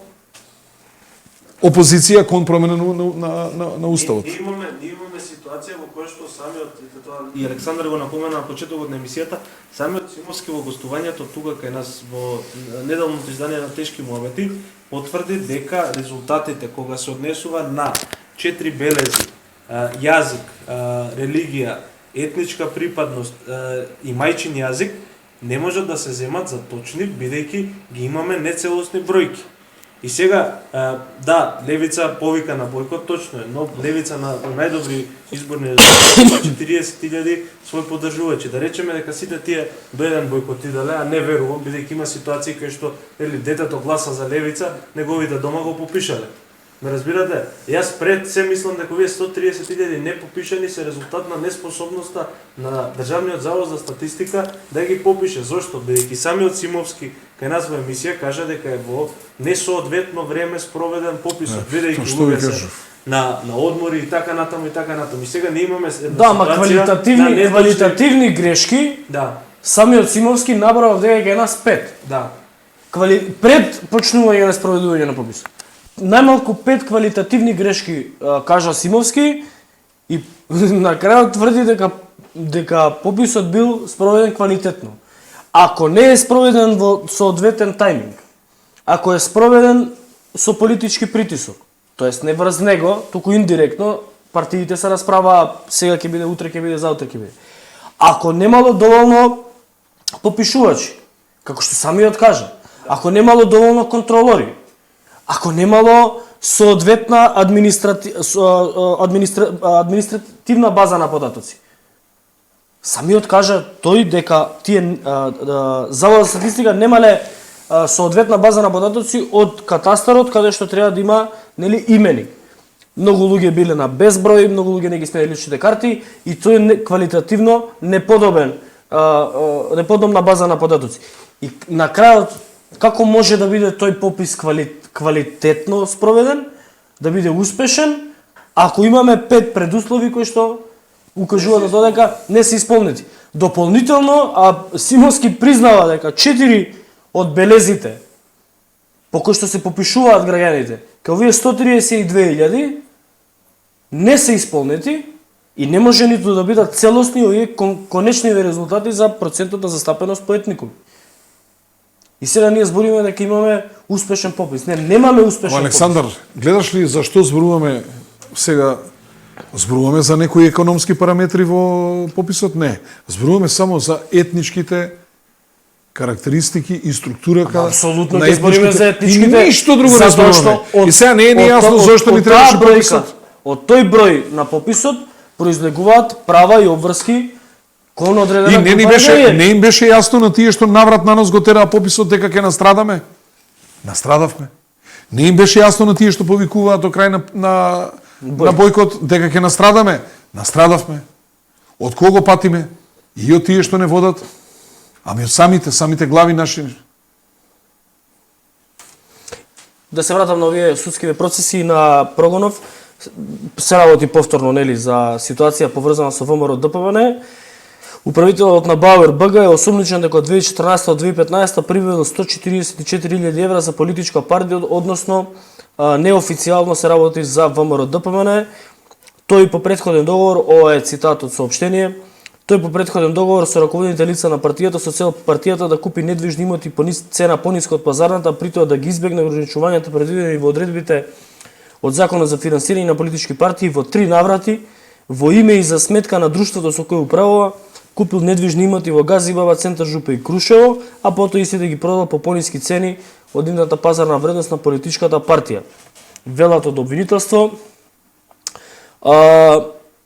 опозиција кон промена на уставот. Ние имаме ситуација во која што самиот и Александар го напомена на почетокот на емисијата, самиот Симовски во гостувањето тука кај нас во недавното издание на Тешки муабети потврди дека резултатите кога се однесува на 4 белези, јазик, религија, етничка припадност и мајчин јазик не можат да се земат за точни, бидејќи ги имаме нецелосни бројки. И сега, да, Левица повика на бојкот, точно е, но Левица на најдобри изборни резултати 40.000 свој поддржувачи. Да речеме дека сите тие до еден бојкотирале, а не верувам, бидејќи има ситуации кај што детето гласа за Левица, неговите дома го попишале. Ме разбирате? Јас пред се мислам дека овие 130.000 непопишани се резултат на неспособноста на Државниот завод за статистика да ги попише. Зошто? Бидејќи самиот Симовски кај нас во емисија кажа дека е во несоодветно време спроведен пописот, бидејќи луѓе се на одмори и така натаму и така натаму. И сега не имаме Да, ма квалитативни грешки. Да. Самиот Симовски набрав дека е нас 5. Да. Пред почнување на спроведување на пописот. Најмалку 5 квалитативни грешки кажа Симовски и на крајот тврди дека пописот бил спроведен квалитетно. Ако не е спроведен во соодветен тајминг, ако е спроведен со политички притисок, тоест не врз него, туку индиректно, партиите се расправаа, сега ќе биде, утре ќе биде, заутре ќе биде. Ако немало доволно попишувачи, како што самиот кажа, ако немало доволно контролори, ако немало соодветна административна база на податоци. Самиот кажа тој дека тие Завод за статистика немале соодветна база на податоци од катастарот каде што треба да има, нели, имени. Многу луѓе биле на безброј, многу луѓе не ги смениле личните карти и тој е квалитативно неподобна база на податоци. И на крајот како може да биде тој попис квалитетно спроведен, да биде успешен, ако имаме 5 предуслови кои што укажуваат на тоа дека не се исполнети. Дополнително, Симовски признава дека 4 од белезите по кои што се попишуваат граѓаните, кај овие 132.000 не се исполнети и не може ниту да бидат целосни овие конечни резултати за процентот на застапеност по етникум. И сега ние збориме дека имаме успешен попис. Не, немаме успешен Александар, попис. гледаш ли зашто зборуваме сега? Зборуваме за некои економски параметри во пописот? Не. Зборуваме само за етничките карактеристики и структурата. Апсолутно не збориме за етничките. И ништо друго не зборуваме. И сега не е нејасно зашто ни требаше пописот. Од тој број на пописот произлегуваат права и обврски кон одредена И не им беше јасно на тие што наврат на нас го тераа пописот дека ќе настрадаме. Настрадавме. Не им беше јасно на тие што повикуваат до крај на бојкот дека ќе настрадаме. Настрадавме. Од кого патиме? И од тие што не водат, ами од самите глави наши. Да се вратам на овие судскиве процеси на Прогонов, се работи повторно, нели, за ситуација поврзана со ВМРО ДПМН. Управителот на Бауер БГ е осумничен дека од 2014 до 2015 прибавил 144.000 евра за политичка партија, односно неофицијално се работи за ВМРО ДПМН. Тој по претходен договор, ова е цитат од соопштение, тој по претходен договор со раководните лица на партијата со цел партијата да купи недвижни имоти по цена пониска од пазарната, при тоа да ги избегне ограничувањата предвидени во одредбите од Законот за финансирање на политички партии во 3 наврати, во име и за сметка на друштвото со кој управува, купил недвижни имоти во Газибаба, Центар Жупа и Крушево, а потоа истите ги продал по пониски цени од нивната пазарна вредност на политичката партија. Велат од обвинителство,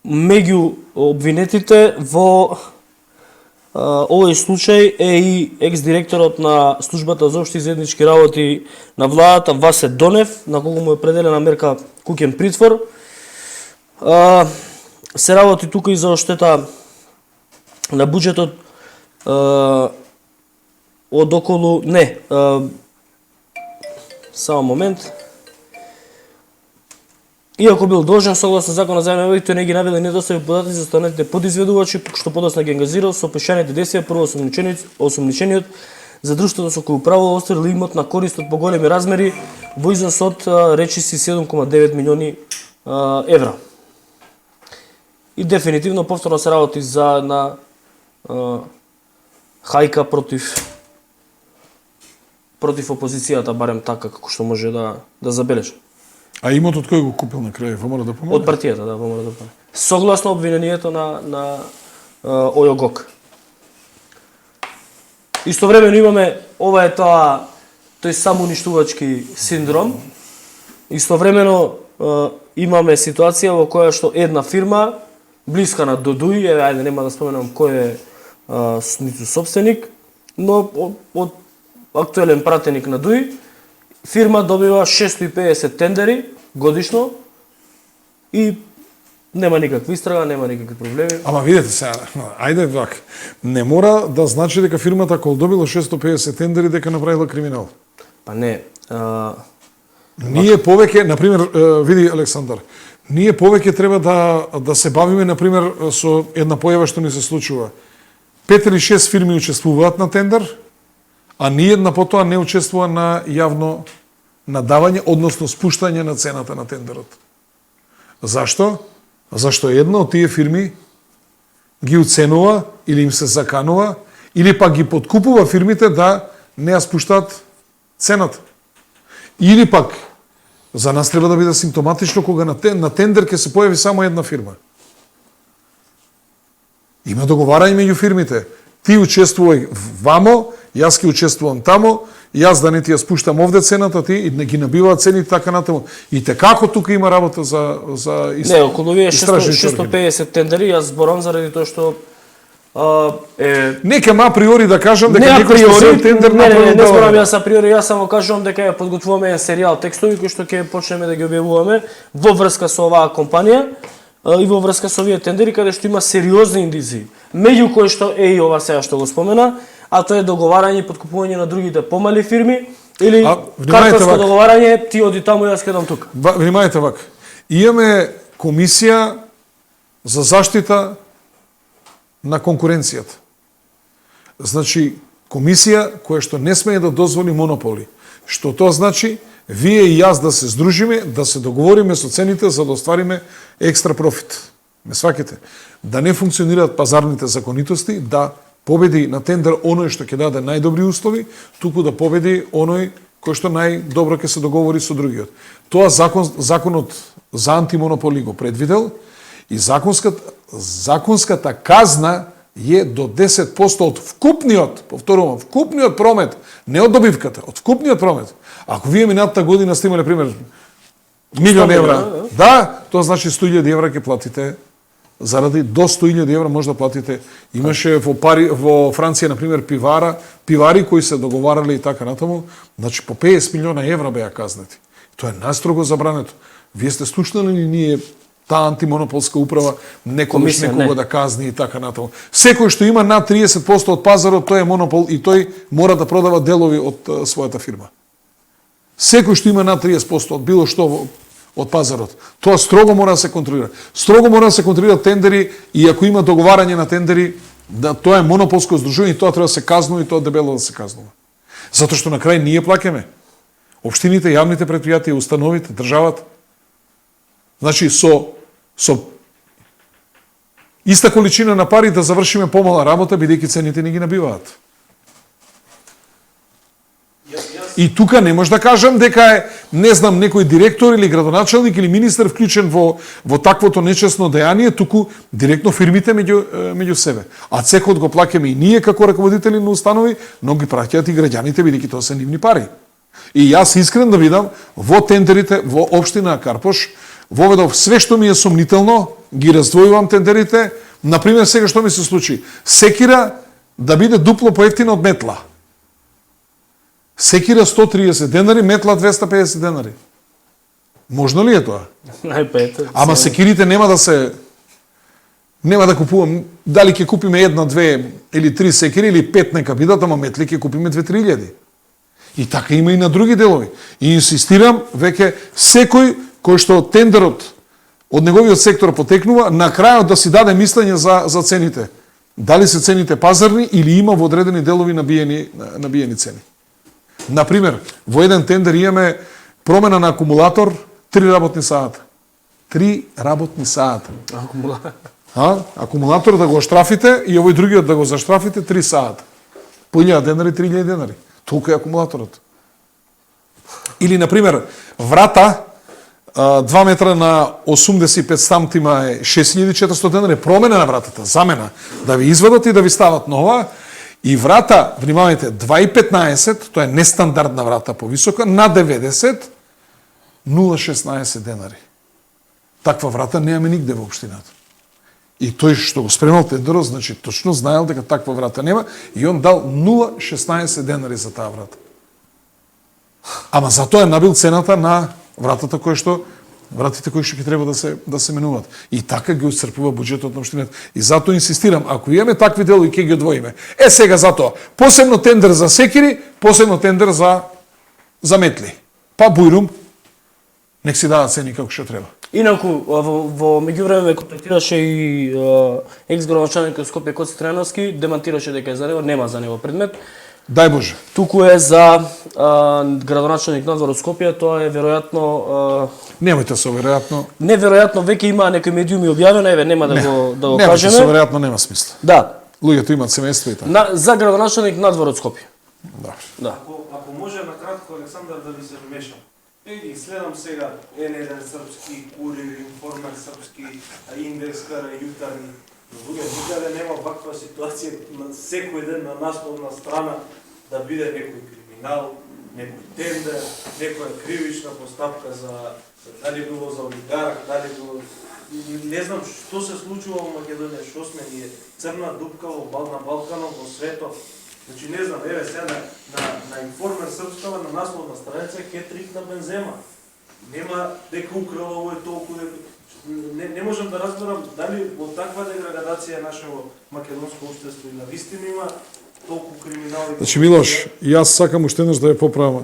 меѓу обвинетите во овој случај е и екс-директорот на службата за општи заеднички работи на владата Васе Донев, на кого му е пределена мерка куќен притвор. Се работи тука и за оштета на буџетот од околу само момент. Иако бил должен согласно Законот за заемни тој не ги наведе недостави податоци за останатите подизведувачи, што подоцна ги ангажирал со опишаните действија, прво осомничениот за друштвото со кој управува остварило имот на корист од поголеми размери во износ од речиси 7,9 милиони евра. И дефинитивно повторно се работи за една хајка против опозицијата, барем така како што може да забележи. А имотот кој го купил на крај? Мора да помогне? Од партијата, да, мора да помогне. Согласно обвинението на ОЈО-ГОК. Истовремено имаме, ова е тој самоуништувачки синдром. Истовремено имаме ситуација во која што една фирма блиска на Додуј, ајде нема да споменам кој е ниту собственик, но од актуелен пратеник на ДУИ, фирма добива 650 тендери годишно и нема никаква истрага, нема никакви проблеми. Ама видете сега, ајде вак, не мора да значи дека фирмата кога добила 650 тендери дека направила криминал. Па не. Ние повеќе, на пример, види Александар, ние повеќе треба да се бавиме, на пример, со една појава што ни се случува. 5 или 6 фирми учествуваат на тендер, а ниедна потоа не учествува на јавно надавање, односно спуштање на цената на тендерот. Зашто? Зашто една од тие фирми ги уценува или им се заканува, или пак ги подкупува фирмите да не ја спуштаат цената. Или пак, за нас треба да биде симптоматично кога на тендер ќе се појави само една фирма. Има договарање меѓу фирмите. Ти учествувај вамо, јас ќе учествувам тамо, јас да не ти ја спуштам овде цената, ти и не ги набиваат цените така натаму. И те како тука има работа за Не, околу овие 650 тендери, јас зборам заради тоа што Нека априори да кажам дека некој што се тендер направил. Не зборам јас априори, јас само кажувам дека ја подготвуваме еден серијал текстови кои што ќе почнеме да ги објавуваме во врска со оваа компанија и во врска со овие тендери каде што има сериозни индици. Меѓу кои што е и ова сега што го спомена, а тоа е договарање и подкупување на другите помали фирми или картелско договарање, ти оди таму, јас ќе дам тука. Внимајте вак. Имаме комисија за заштита на конкуренцијата. Значи, комисија која што не смее да дозволи монополи. Што тоа значи? Вие и јас да се здружиме, да се договориме со цените за да оствариме екстра профит. Ме сваќате? Да не функционираат пазарните законитости, да победи на тендер оној што ќе даде најдобри услови, туку да победи оној кој што најдобро ќе се договори со другиот. Тоа законот за антимонополи го предвидел и законската казна е до 10% од вкупниот, повторувам, вкупниот промет, не од добивката, од вкупниот промет. Ако вие минатата година сте имале, пример, 1.000.000 евра, да, тоа значи 100.000 евра ќе платите, заради до 100.000 евра може да платите. Имаше во Франција, на пример, пивари кои се договарале и така натаму, значи по 50 милиона евра беа казнети. Тоа е најстрого забрането. Вие сте слушнали ли ние таа антимонополска управа некогаш некого да казни и така натаму. Секој што има над 30% од пазарот, тој е монопол и тој мора да продава делови од својата фирма. Секој што има над 30% од било што од пазарот, тоа строго мора да се контролира. Строго мора да се контролира тендери и ако има договарање на тендери, да тоа е монополско здружување и тоа треба да се казнува и тоа дебело да се казнува. Затоа што на крај ние плаќаме. Општините, јавните претпријатија, установите, државата. Значи со иста количина на пари да завршиме помала работа бидејќи цените не ги набиваат. И тука не може да кажам дека е, не знам, некој директор или градоначелник или министер вклучен во таквото нечестно дејание, туку директно фирмите меѓу себе. А цекот го плаќаме и ние како раководители на установи, но ги праќаат и граѓаните бидејќи тоа се нивни пари. И јас искрен да видам во тендерите во општина Карпош воведов све што ми е сомнително, ги раздвојувам тендерите. Например, сега што ми се случи? Секира да биде дупло поевтина од метла. Секира 130 денари, метла 250 денари. Можно ли е тоа? Ама секирите нема да купувам, дали ќе купиме една, две или три секири или 5 нека бидат, ама метли ќе купиме 2-3 илјади. И така има и на други делови. И инсистирам веќе секој кој што тендерот од неговиот сектор потекнува, на крајот да си даде мислење за цените. дали се цените пазарни или има во одредени делови набиени цени. Например, во еден тендер имаме промена на акумулатор 3 работни сата. 3 работни сата. Акумулатор да го штрафите и овој другиот да го заштрафите 3 сата. По 1000 денари, 3000 денари. Толку е акумулаторот. Или, например, врата 2 метра на 85 сантима е 6400 денари. Промена на вратата, замена. Да ви извадат и да ви стават нова. И врата, внимавајте, 2,15, тоа е нестандардна врата повисока, на 90, 0,16 денари. Таква врата немаме нигде во општината. И тој што го спремал тендерот, значи точно знаел дека таква врата нема и он дал 0,16 денари за таа врата. Ама затоа е набил цената на вратата вратите кои што ќе треба да се менуваат. И така ги исцрпува буџетот на општината. И затоа инсистирам, ако имаме такви делови, ќе ги одвоиме. Сега затоа, посебно тендер за секири, посебно тендер за метли. Па бујрум, нек си дадат цени како што треба. Инаку, во меѓувреме ме контактираше и екс-градоначалникот Скопје Коци Трајановски, демантираше дека е за него, нема за него предмет. Дај Боже. Туку е за градоначалник надвор од Скопје, тоа е веројатно Немојте се веројатно. неверојатно веќе има некои медиуми објавено, еве нема да го кажеме. кажеме. Се веројатно нема смисла. Да. Луѓето имаат семејство и така. За градоначалник надвор од Скопје. Да. Ако може на кратко, Александар, да ви се вмешам. Ги следам сега N1 српски, Курир, Информер српски, Индекскара, Јутарни. Но луѓе, никаде нема ваква ситуација на секој ден на насловна страна да биде некој криминал, некој тендер, некоја кривична постапка за дали било за олигарх, дали било... Не знам што се случува во Македонија, што сме ние, црна дупка на Балканот, во светот. Значи не знам, еве сега на Информер српскава на насловна страница хетрик на Бензема. Нема дека украла овој толку дека не можам да разберам дали во таква деградација нашето македонско општество и на вистина има толку криминали. Значи Милош, јас сакам уште еднаш да ја поправам.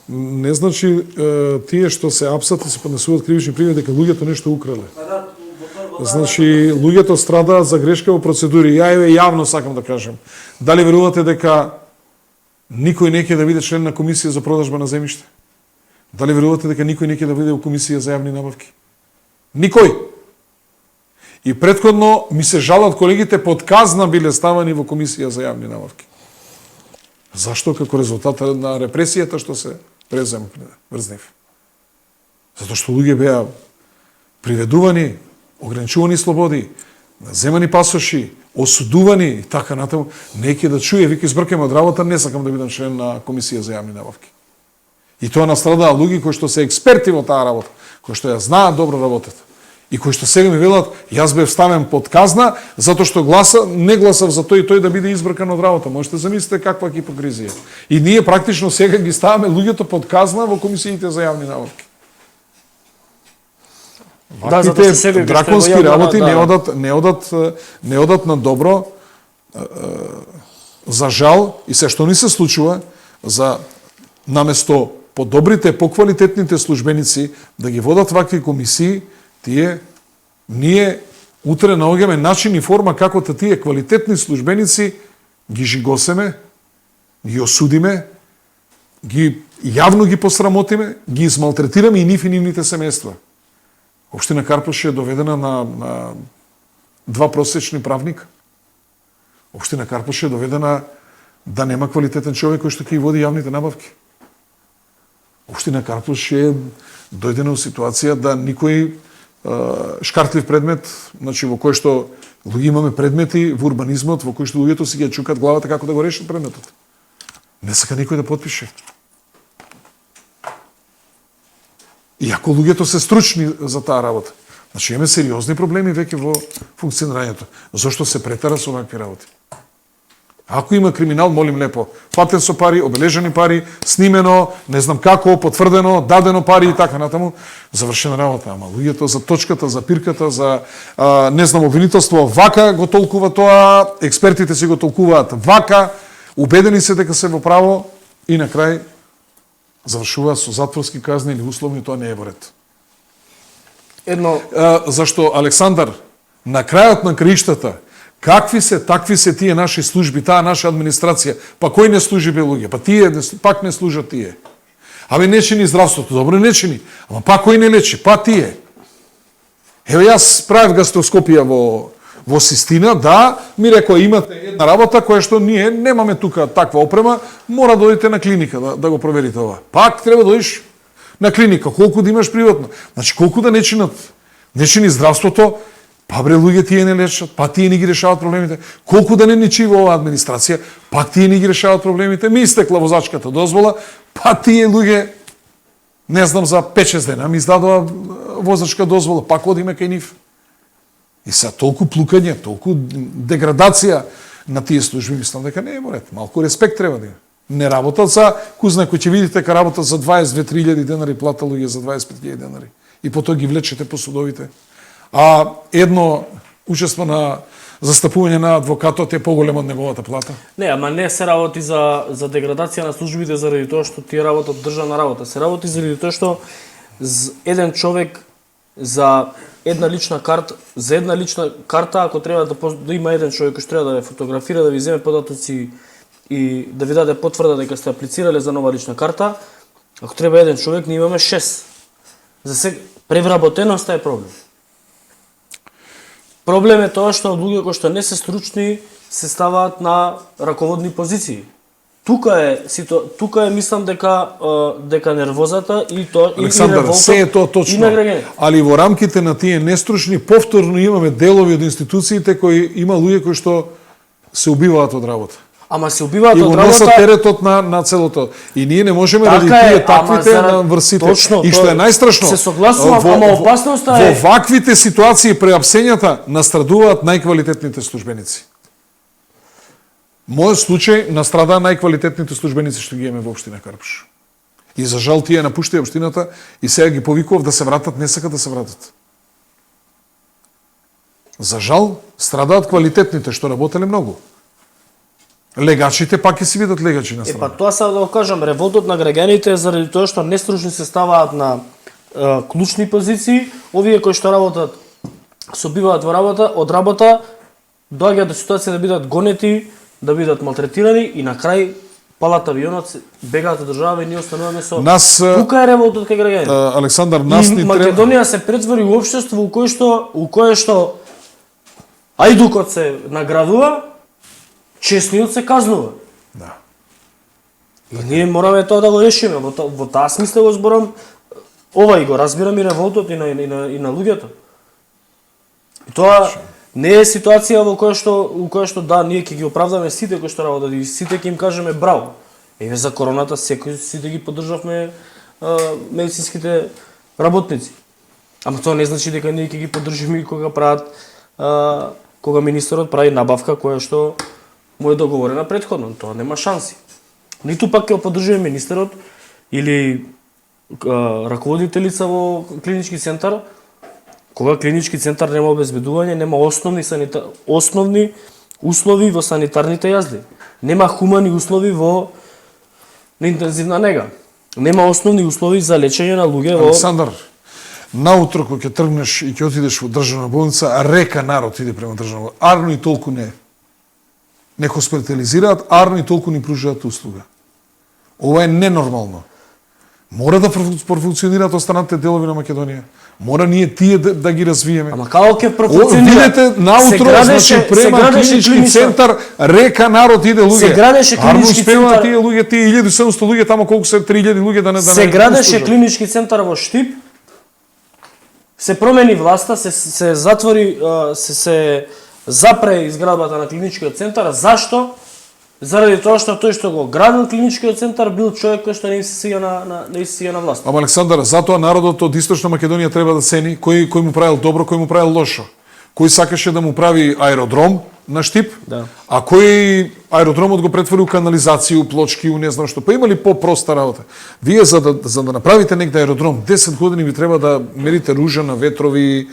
Не значи тие што се апсат и се поднесуваат кривични пријави дека луѓето нешто украле. Значи луѓето страдаат за грешка во процедури. Ја еве јавно сакам да кажам. Дали верувате дека никој не ќе да биде член на комисија за продажба на земјиште? Дали верувате дека никој не ќе да биде во комисија за јавни набавки? Никој. И претходно ми се жалат колегите под казна биле ставани во комисија за јавни набавки. Зашто? Како резултат на репресијата што се презема врз нив. Затоа што луѓе беа приведувани, ограничувани слободи, земани пасоши, осудувани и така натаму. Неќе да чуе, вика избркаме од работа, не сакам да бидам член на комисија за јавни набавки. И тоа настрадаа луѓе кои што се експерти во таа работа, кои што ја знаат добро работата. И кои што сега ми велат, јас бев ставен под казна, затоа што не гласав за тој и тој да биде избркан од работа. Можете замислите каква хипокризија. И ние практично сега ги ставаме луѓето под казна во комисиите за јавни набавки. Ваквите драконски работи не одат на добро. За жал, и се што ни се случува, за наместо подобрите, поквалитетните службеници да ги водат вакви комисии, ние утре наоѓаме начин и форма како тие квалитетни службеници ги жигосеме, ги осудиме, јавно ги посрамотиме, ги измалтретираме и нив и нивните семејства. Општина Карпош е доведена на 2 просечни правника. Општина Карпош е доведена да нема квалитетен човек кој што ќе води јавните набавки. Општина Карпош е дојдена во ситуација да никој шкартлив предмет, значи во кој што луѓе имаме предмети во урбанизмот, во кој што луѓето си ги чукат главата како да го решат предметот. Не сака никој да потпише. Иако луѓето се стручни за таа работа. Значи имаме сериозни проблеми веќе во функционирањето. Зошто се претара со вакви работи? Ако има криминал, молим лепо, платен со пари, обележени пари, снимено, не знам како, потврдено, дадено пари и така натаму, завршена работа. Ама луѓето за точката, за пирката, за не знам обвинителство, вака го толкува тоа, експертите си го толкуваат вака, убедени се дека се во право и на крај завршуваат со затворски казни или условни, тоа не е во ред. Зашто Александар на крајот на краиштата Какви се, такви се тие наши служби, таа наша администрација. Па кој не служи бе луѓе? Па тие пак не служат тие. Абе не чини здравството, добро не чини. Ама пак кој не лечи? Па тие. Еве јас правев гастроскопија во Систина, да, ми рекоа имате една работа која што ние немаме тука таква опрема, мора да одите на клиника да го проверите ова. Пак треба да одиш на клиника, колку да имаш приватно. Значи колку да не чини здравството, па бре луѓе тие не лечат, па тие не ги решаваат проблемите. Колку да не ничи во оваа администрација, пак тие не ги решаваат проблемите. Ми истекла возачката дозвола, па тие луѓе не знам за 5-6 дена ми издадоа возачка дозвола, пак одиме кај нив. И са толку плукање, толку деградација на тие служби, мислам дека не е морет. Малку респект треба да има. Не работат за, кузна, кој ќе видите ка работат за 22-3.000 денари, плата луѓе за 25.000 денари. И потоа ги влечете по судовите. А едно учество на застапување на адвокатот е поголемо од неговата плата. Не, ама не се работи за деградација на службите заради тоа што тие работат државна работа. Се работи заради тоа што еден човек за една лична карта, ако треба да има еден човек кој треба да ве фотографира, да ви земе податоци и да ви даде потврда дека сте аплицирале за нова лична карта, ако треба еден човек, ние имаме 6. За сега превработеноста е проблем. Проблем е тоа што луѓе кои што не се стручни се ставаат на раководни позиции. Тука е мислам дека нервозата и тоа и Александар, се е тоа точно. Али во рамките на тие нестручни повторно имаме делови од институциите кои има луѓе кои што се убиваат од работа. Ама се убиваат од работа. И го носат теретот на целото. И ние не можеме да тие таквите на врсите. Точно, и што е најстрашно. Се согласувам, ама опасноста е во ваквите ситуации преапсењата настрадуваат најквалитетните службеници. Мојот случај настрадаа најквалитетните службеници што ги имаме во општина Карпуш. И за жал тие напуштија општината и сега ги повикував да се вратат, не сакат да се вратат. За жал страдаат квалитетните што работеле многу. Легачите пак ќе си видат легачи на страна. Па тоа сам да го кажам, револтот на граѓаните е заради тоа што нестручни се ставаат на клучни позиции, овие кои што работат се убиваат во работа, од работа доаѓаат до ситуација да бидат гонети, да бидат малтретирани и на крај палат авионот, бегаат од држава и ние остануваме со... Тука е револтот кај граѓаните. Александар, нас ни треба... Македонија се претвори во општество у кое што ајдукот се наградува, честниот се казнува. Да. И ние мораме тоа да го решиме. Во таа смисла го зборам, ова и го разбирам и револтот и на луѓето. И тоа не е ситуација во која што да, ние ќе ги оправдаме сите кои што работат и сите ќе им кажеме браво. Еве за короната сите ги поддржавме медицинските работници. Ама тоа не значи дека ние ќе ги поддржиме и кога прават кога министерот прави набавка која што му е договорена претходно, тоа нема шанси. Ниту пак ќе поддржиме министерот или раководителица во клинички центар, кога клинички центар нема обезбедување, нема основни услови во санитарните јазди. Нема хумани услови на интензивна нега. Нема основни услови за лечење на луѓе во... Александар, наутро кога ќе тргнеш и ќе отидеш во државна болница, река народ иде према државна болница. Арно и толку не хоспитализираат, арно и толку ни пружуваат услуга. Ова е ненормално. Мора да профункционираат останатите делови на Македонија. Мора ние тие да ги развиеме. Ама како ќе профункционира? Видете наутро, значи према клинички центар, река народ иде луѓе. Се градеше клинички центар. Тие луѓе, тие 1700 луѓе, тамо колку се 3000 луѓе да не се градеше клинички центар во Штип. Се промени власта, се затвори, се запре изградбата на клиничкиот центар. Зашто? Заради тоа што тој што го градил клиничкиот центар бил човек кој што не се сига на власт. Ама Александар, затоа народот од Источна Македонија треба да цени кој му правил добро, кој му правил лошо. Кој сакаше да му прави аеродром на Штип, да. А кој аеродромот го претвори у канализација, плочки, у не знам што. Па имали по-проста работа. Вие за да направите некој аеродром, 10 години ви треба да мерите ружа на ветрови,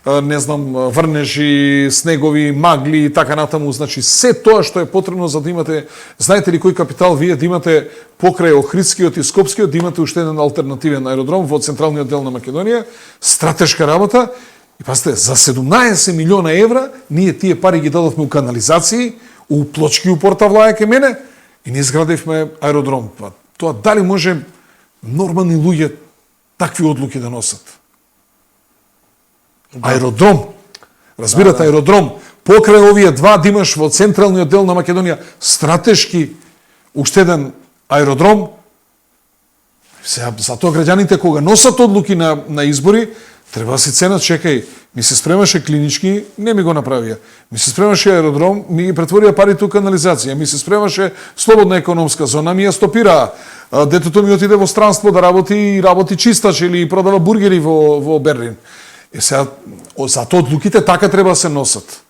не знам, врнежи, снегови, магли и така натаму, значи се тоа што е потребно за да имате, знаете ли кој капитал вие да имате покрај Охридскиот и Скопскиот, да имате уште еден алтернативен аеродром во централниот дел на Македонија, стратешка работа И пасте, за 17 милиона евра ние тие пари ги дадовме у канализации, у плочки у порта влаја ке мене и не изградивме аеродром. Па, тоа дали може нормални луѓе такви одлуки да носат? Аеродром. Разбирате, аеродром. Покрај овие два да имаш во централниот дел на Македонија стратешки уште еден аеродром. Сега, затоа граѓаните кога носат одлуки на избори, треба да се ценат, чекај, ми се спремаше клинички, не ми го направија. Ми се спремаше аеродром, ми ги претворија парите у канализација. Ми се спремаше слободна економска зона, ми ја стопираа. Детето ми отиде во странство да работи чистач или продава бургери во Берлин. Сега, затоа одлуките така треба да се носат.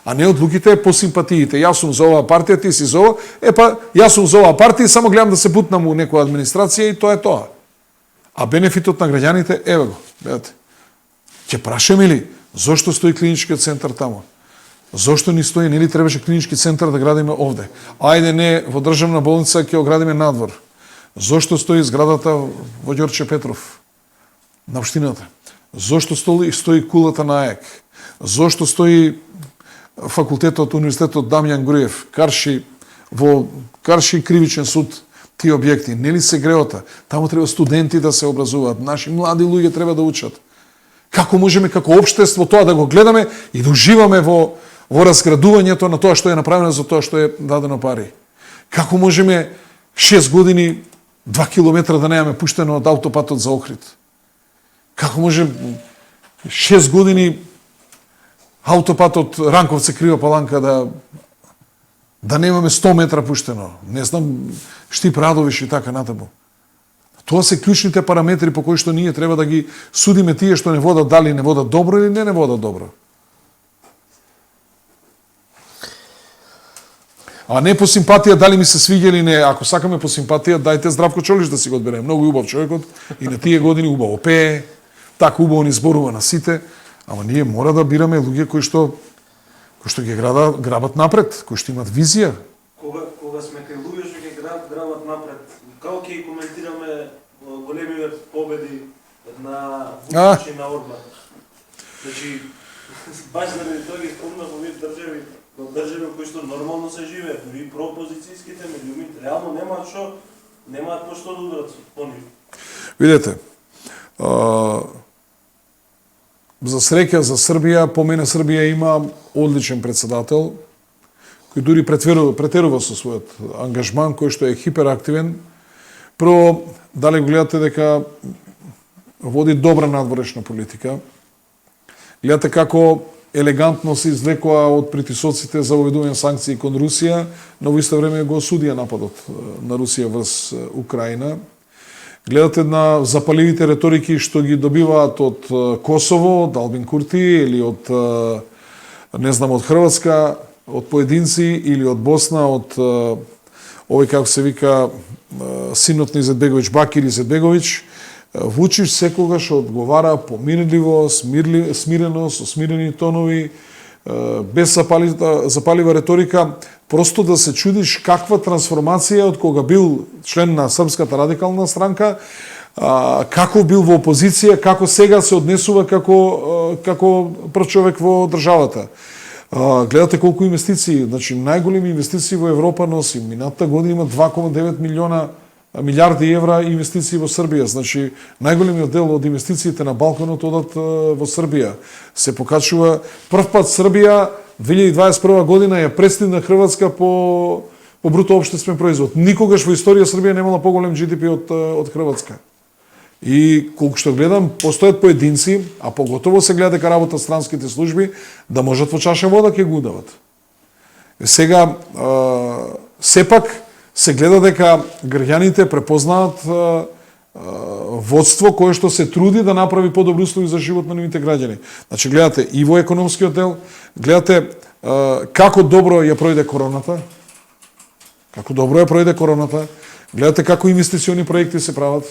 А не одлуките по симпатиите. Јас сум за оваа партија, ти си за ова. Јас сум за оваа партија, само гледам да се бутнам у некоја администрација и тоа е тоа. А бенефитот на граѓаните, еве го, гледате. Ќе прашаме ли зошто стои клиничкиот центар тамо? Зошто ни стои, нели требаше клинички центар да градиме овде? Ајде не во државна болница ќе го градиме надвор. Зошто стои зградата во Ѓорче Петров на општината? Зошто стои кулата на АЕК? Зошто стои факултетот, универзитетот Дамјан Груев, Карши кривичен суд, тие објекти, нели се греота? Таму треба студенти да се образуваат, наши млади луѓе треба да учат. Како можеме како општество тоа да го гледаме и да уживаме во разградувањето на тоа што е направено за тоа што е дадено пари? Како можеме 6 години 2 километра да немаме пуштено од аутопатот за Охрид? Како може 6 години аутопатот Ранковце Крива Паланка да немаме 100 метра пуштено? Не знам, Штип Радовиш и така натаму. Тоа се клучните параметри по кои што ние треба да ги судиме тие што не водат, дали не водат добро или не водат добро. А не по симпатија, дали ми се свиѓа или не. Ако сакаме по симпатија, дајте Здравко Чолиш да си го одбереме. Многу убав човекот и на тие години убаво пее, така убаво ни зборува на сите, ама ние мора да бираме луѓе кои што ги грабат напред, кои што имат визија. Кога сме кај луѓе што ги грабат напред, како ќе коментираме големиот победи на Вучич и на Орбан? Значи, баш заради тоа ги спомнав овие држави кои што нормално се живеат, дури проопозицијските меѓу нив реално немаат по што да удрат по нив. Видете, за среќа за Србија, по мене Србија има одличен председател, кој дури претерува со својот ангажман, кој што е хиперактивен. Прво, дали го гледате дека води добра надворешна политика, гледате како елегантно се извлекува од притисоците за уведување санкции кон Русија, но во исто време го осудија нападот на Русија врз Украина. Гледате на запаливите реторики што ги добиваат од Косово, од Албин Курти, или од, не знам, од Хрватска, од поединци, или од Босна, од овој, како се вика, синот на Изетбеговиќ, Бакир Изетбеговиќ. Вучич секогаш одговара помирливо, смирено, со смирени тонови, без запалива реторика, просто да се чудиш каква трансформација од кога бил член на Српската радикална странка, како бил во опозиција, како сега се однесува како прв човек во државата. Гледате колку инвестиции, значи најголеми инвестиции во Европа носи. Минатата година има 2,9 милиарди евра инвестиции во Србија. Значи, најголемиот дел од инвестициите на Балканот одат во Србија. Се покачува прв пат Србија 2021 година ја престигна Хрватска по бруто општествен производ. Никогаш во историја Србија немала поголем GDP од Хрватска. И колку што гледам, постојат поединци, а поготово се гледа дека работат странските служби, да можат во чаша вода ќе гудават. Сега, сепак, се гледа дека граѓаните препознаат водство кое што се труди да направи подобри услови за живот на нивните граѓани. Значи, гледате и во економскиот дел, гледате како добро ја пројде короната, гледате како инвестициони проекти се прават.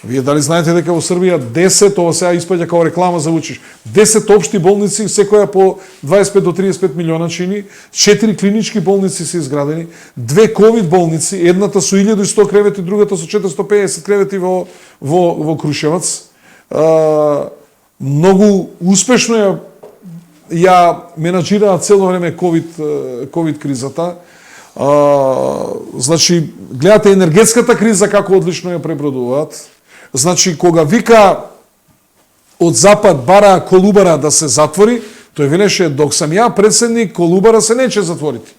Вие дали знаете дека во Србија 10, ова сега испаѓа како реклама за Вучич, 10 општи болници, секоја по 25 до 35 милиона чини, 4 клинички болници се изградени, 2 ковид болници, едната со 1100 кревети, другата со 450 кревети во Крушевац. многу успешно ја менаџираа цело време ковид кризата. Значи, гледате енергетската криза како одлично ја пребродуваат. Значи, кога вика од Запад бара Колубара да се затвори, тој велеше, док сам ја председник, Колубара се нече затворити.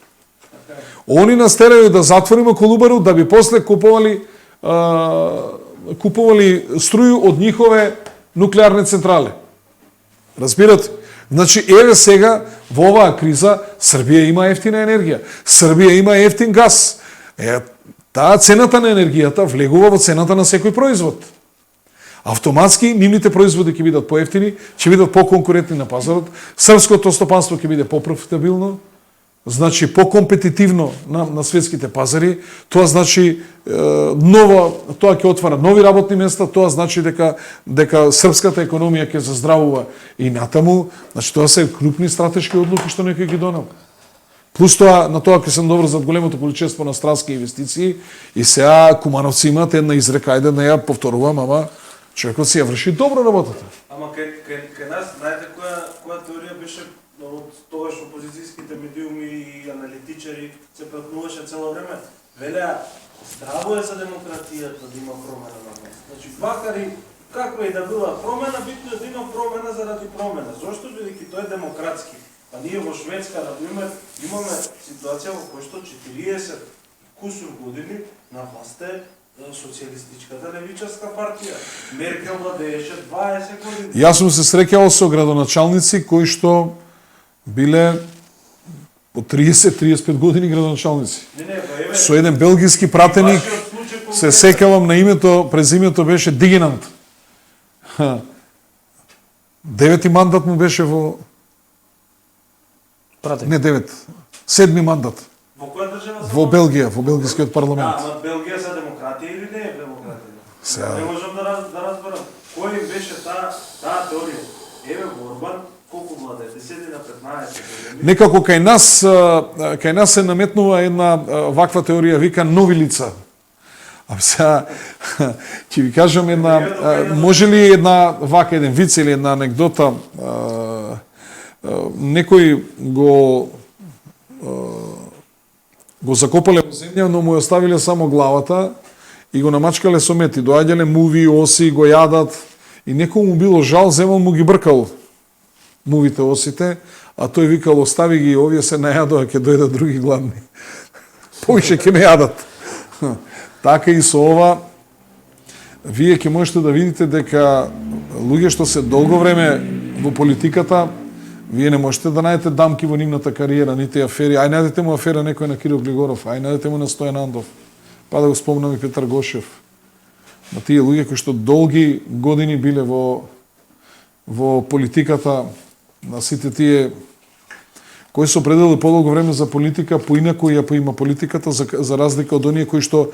Они настерају да затвориме Колубару, да би после купували струју од нихове нуклеарни централи. Разбирате? Значи, еве сега, во оваа криза, Србија има ефтина енергија. Србија има ефтин газ. Таа цената на енергијата влегува во цената на секој производ. Автоматски, нивните производи ќе бидат поевтини, ќе бидат поконкурентни на пазарот, српското стопанство ќе биде попрофитабилно, значи покомпетитивно на светските пазари, тоа значи тоа ќе отвара нови работни места, тоа значи дека српската економија ќе заздравува и натаму, значи тоа се крупни стратешки одлуки што некој ги донел. Плюс тоа, на тоа ќе се наврзат големото количество на странски инвестиции и сега кумановци имаат една изрека, ајде да ја повторувам, ама човекот си ја врши добро работата. Ама кај нас, знаете која теорија беше од тогаш опозицијските медиуми и аналитичари се претнуваше цело време? Велеа, здраво е за демократијата да има промена на власт. Значи, макар и каква и да била промена, битно е да има промена заради промена. Зошто? Бидејќи тој е демократски. А ние во Шведска, например, имаме ситуација во која што 40 кусур години на власт е социјалистичката левичарска партија. Меркел владееше 20 години. Јас сум се среќавал со градоначалници кои што биле по 30-35 години градоначалници. Со еден белгиски пратеник, се секавам на името, презимето беше Дигинант. 9-ти мандат му беше во... Пратеник. Не 9, 7-ми мандат. Во која држава? Во Белгија, во белгискиот парламент. Ама Белгија се демократија или не е демократија? Сега. Не можам да разберам. Кој беше таа теорија? Еве Орбан, колку владете? Седи на 15 години. Некако кај нас се наметнува една ваква теорија, вика нови лица. А сега, ќе ви кажам една, може ли една вака, еден виц или една анекдота, некој го закопале во земја, но му ја оставиле само главата и го намачкале со мети. Доаѓале муви, оси, го јадат и некој му било жал, земал му ги бркал мувите, осите, а тој викал, остави ги, овие се најадоа, ќе дојдат други гладни. Повише ќе ме јадат. Така и со ова, вие ќе можете да видите дека луѓе што се долго време во политиката, вие не можете да најдете дамки во нивната кариера, нити афери. Ај најдете му афера некој на Кирил Глигоров, ај најдете му на Стојан Андов, па да го спомнам и Петар Гошев. На тие луѓе кои што долги години биле во политиката, на сите тие кои се определили подолго време за политика, поинаку ја поима политиката, за разлика од оние кои што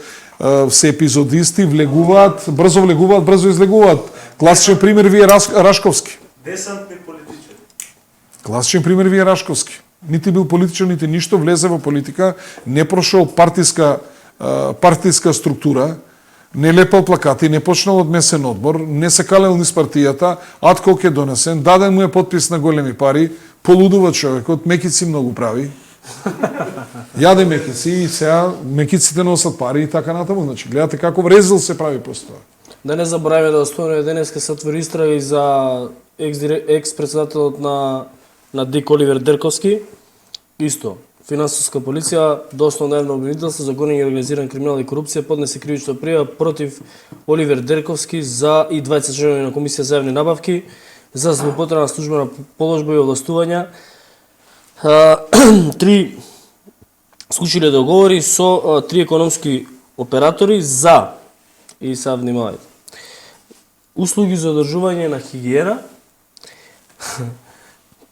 се епизодисти, брзо влегуваат, брзо излегуваат. Класичен пример ви е Рашковски. Десантни политичари. Класичен пример ви е Рашковски. Нити бил политичар, нити ништо, влезе во политика, не прошол партиска структура, не лепал плакати, не почнал од месен одбор, не се калел низ партијата, адхок е донесен, даден му е подпис на големи пари, полудува човекот, мекици многу прави. Јаде мекици и сега мекиците носат пари и така натаму. Значи, гледате како врезил се прави после тоа. Да не забораваме да спомнеме денеска се отвори истрага и за екс-председателот на ДИК Оливер Дерковски. Исто, финансиска полиција до основно обвинителство за гонење организиран криминал и корупција поднесе кривична пријава против Оливер Дерковски за и 20 членови на комисија за јавни набавки за злоупотреба на службена положба и овластувања. 3 склучиле договори со 3 економски оператори за, и сега внимавајте, услуги за одржување на хигиена,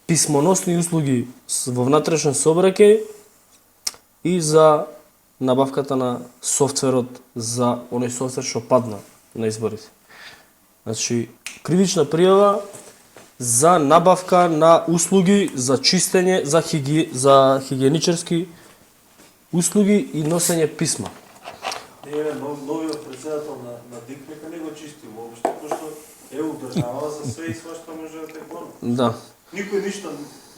писмоносни услуги во внатрешен сообраќај и за набавката на софтверот за оној софтвер што падна на изборите. Значи, кривична пријава за набавка на услуги за чистење, за хигиеничарски услуги и носење писма. Ние новиот председател на ДИК нека не го чисти воопшто, пошто е удржавала за све и свашта може да те гонат. Да. Никој ништо,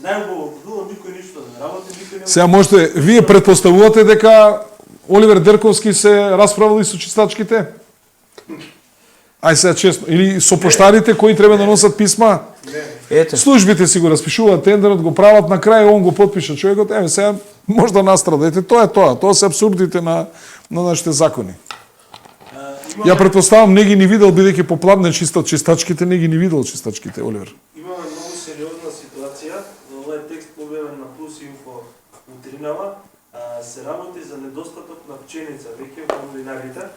најубаво било, никој ништо не работи, никој не... Сега можете, вие предпоставувате дека Оливер Дерковски се расправили со чистачките? Ај сега честно. Или со поштарите кои треба да носат писма? Ете. Службите си го распишуваат тендерот, го прават, на крај он го подпиша човекот, сега може да настрада. Ете, тоа е тоа. Тоа се абсурдите на нашите закони. Ја претпоставам не ги ни видел, бидејќи попладне чистачките, не ги ни видел чистачките, Оливер. Имаме многу сериозна ситуација, овој текст објавен на Плюс Инфо утринава, се работи за недостаток на пченица веќе во новинарите.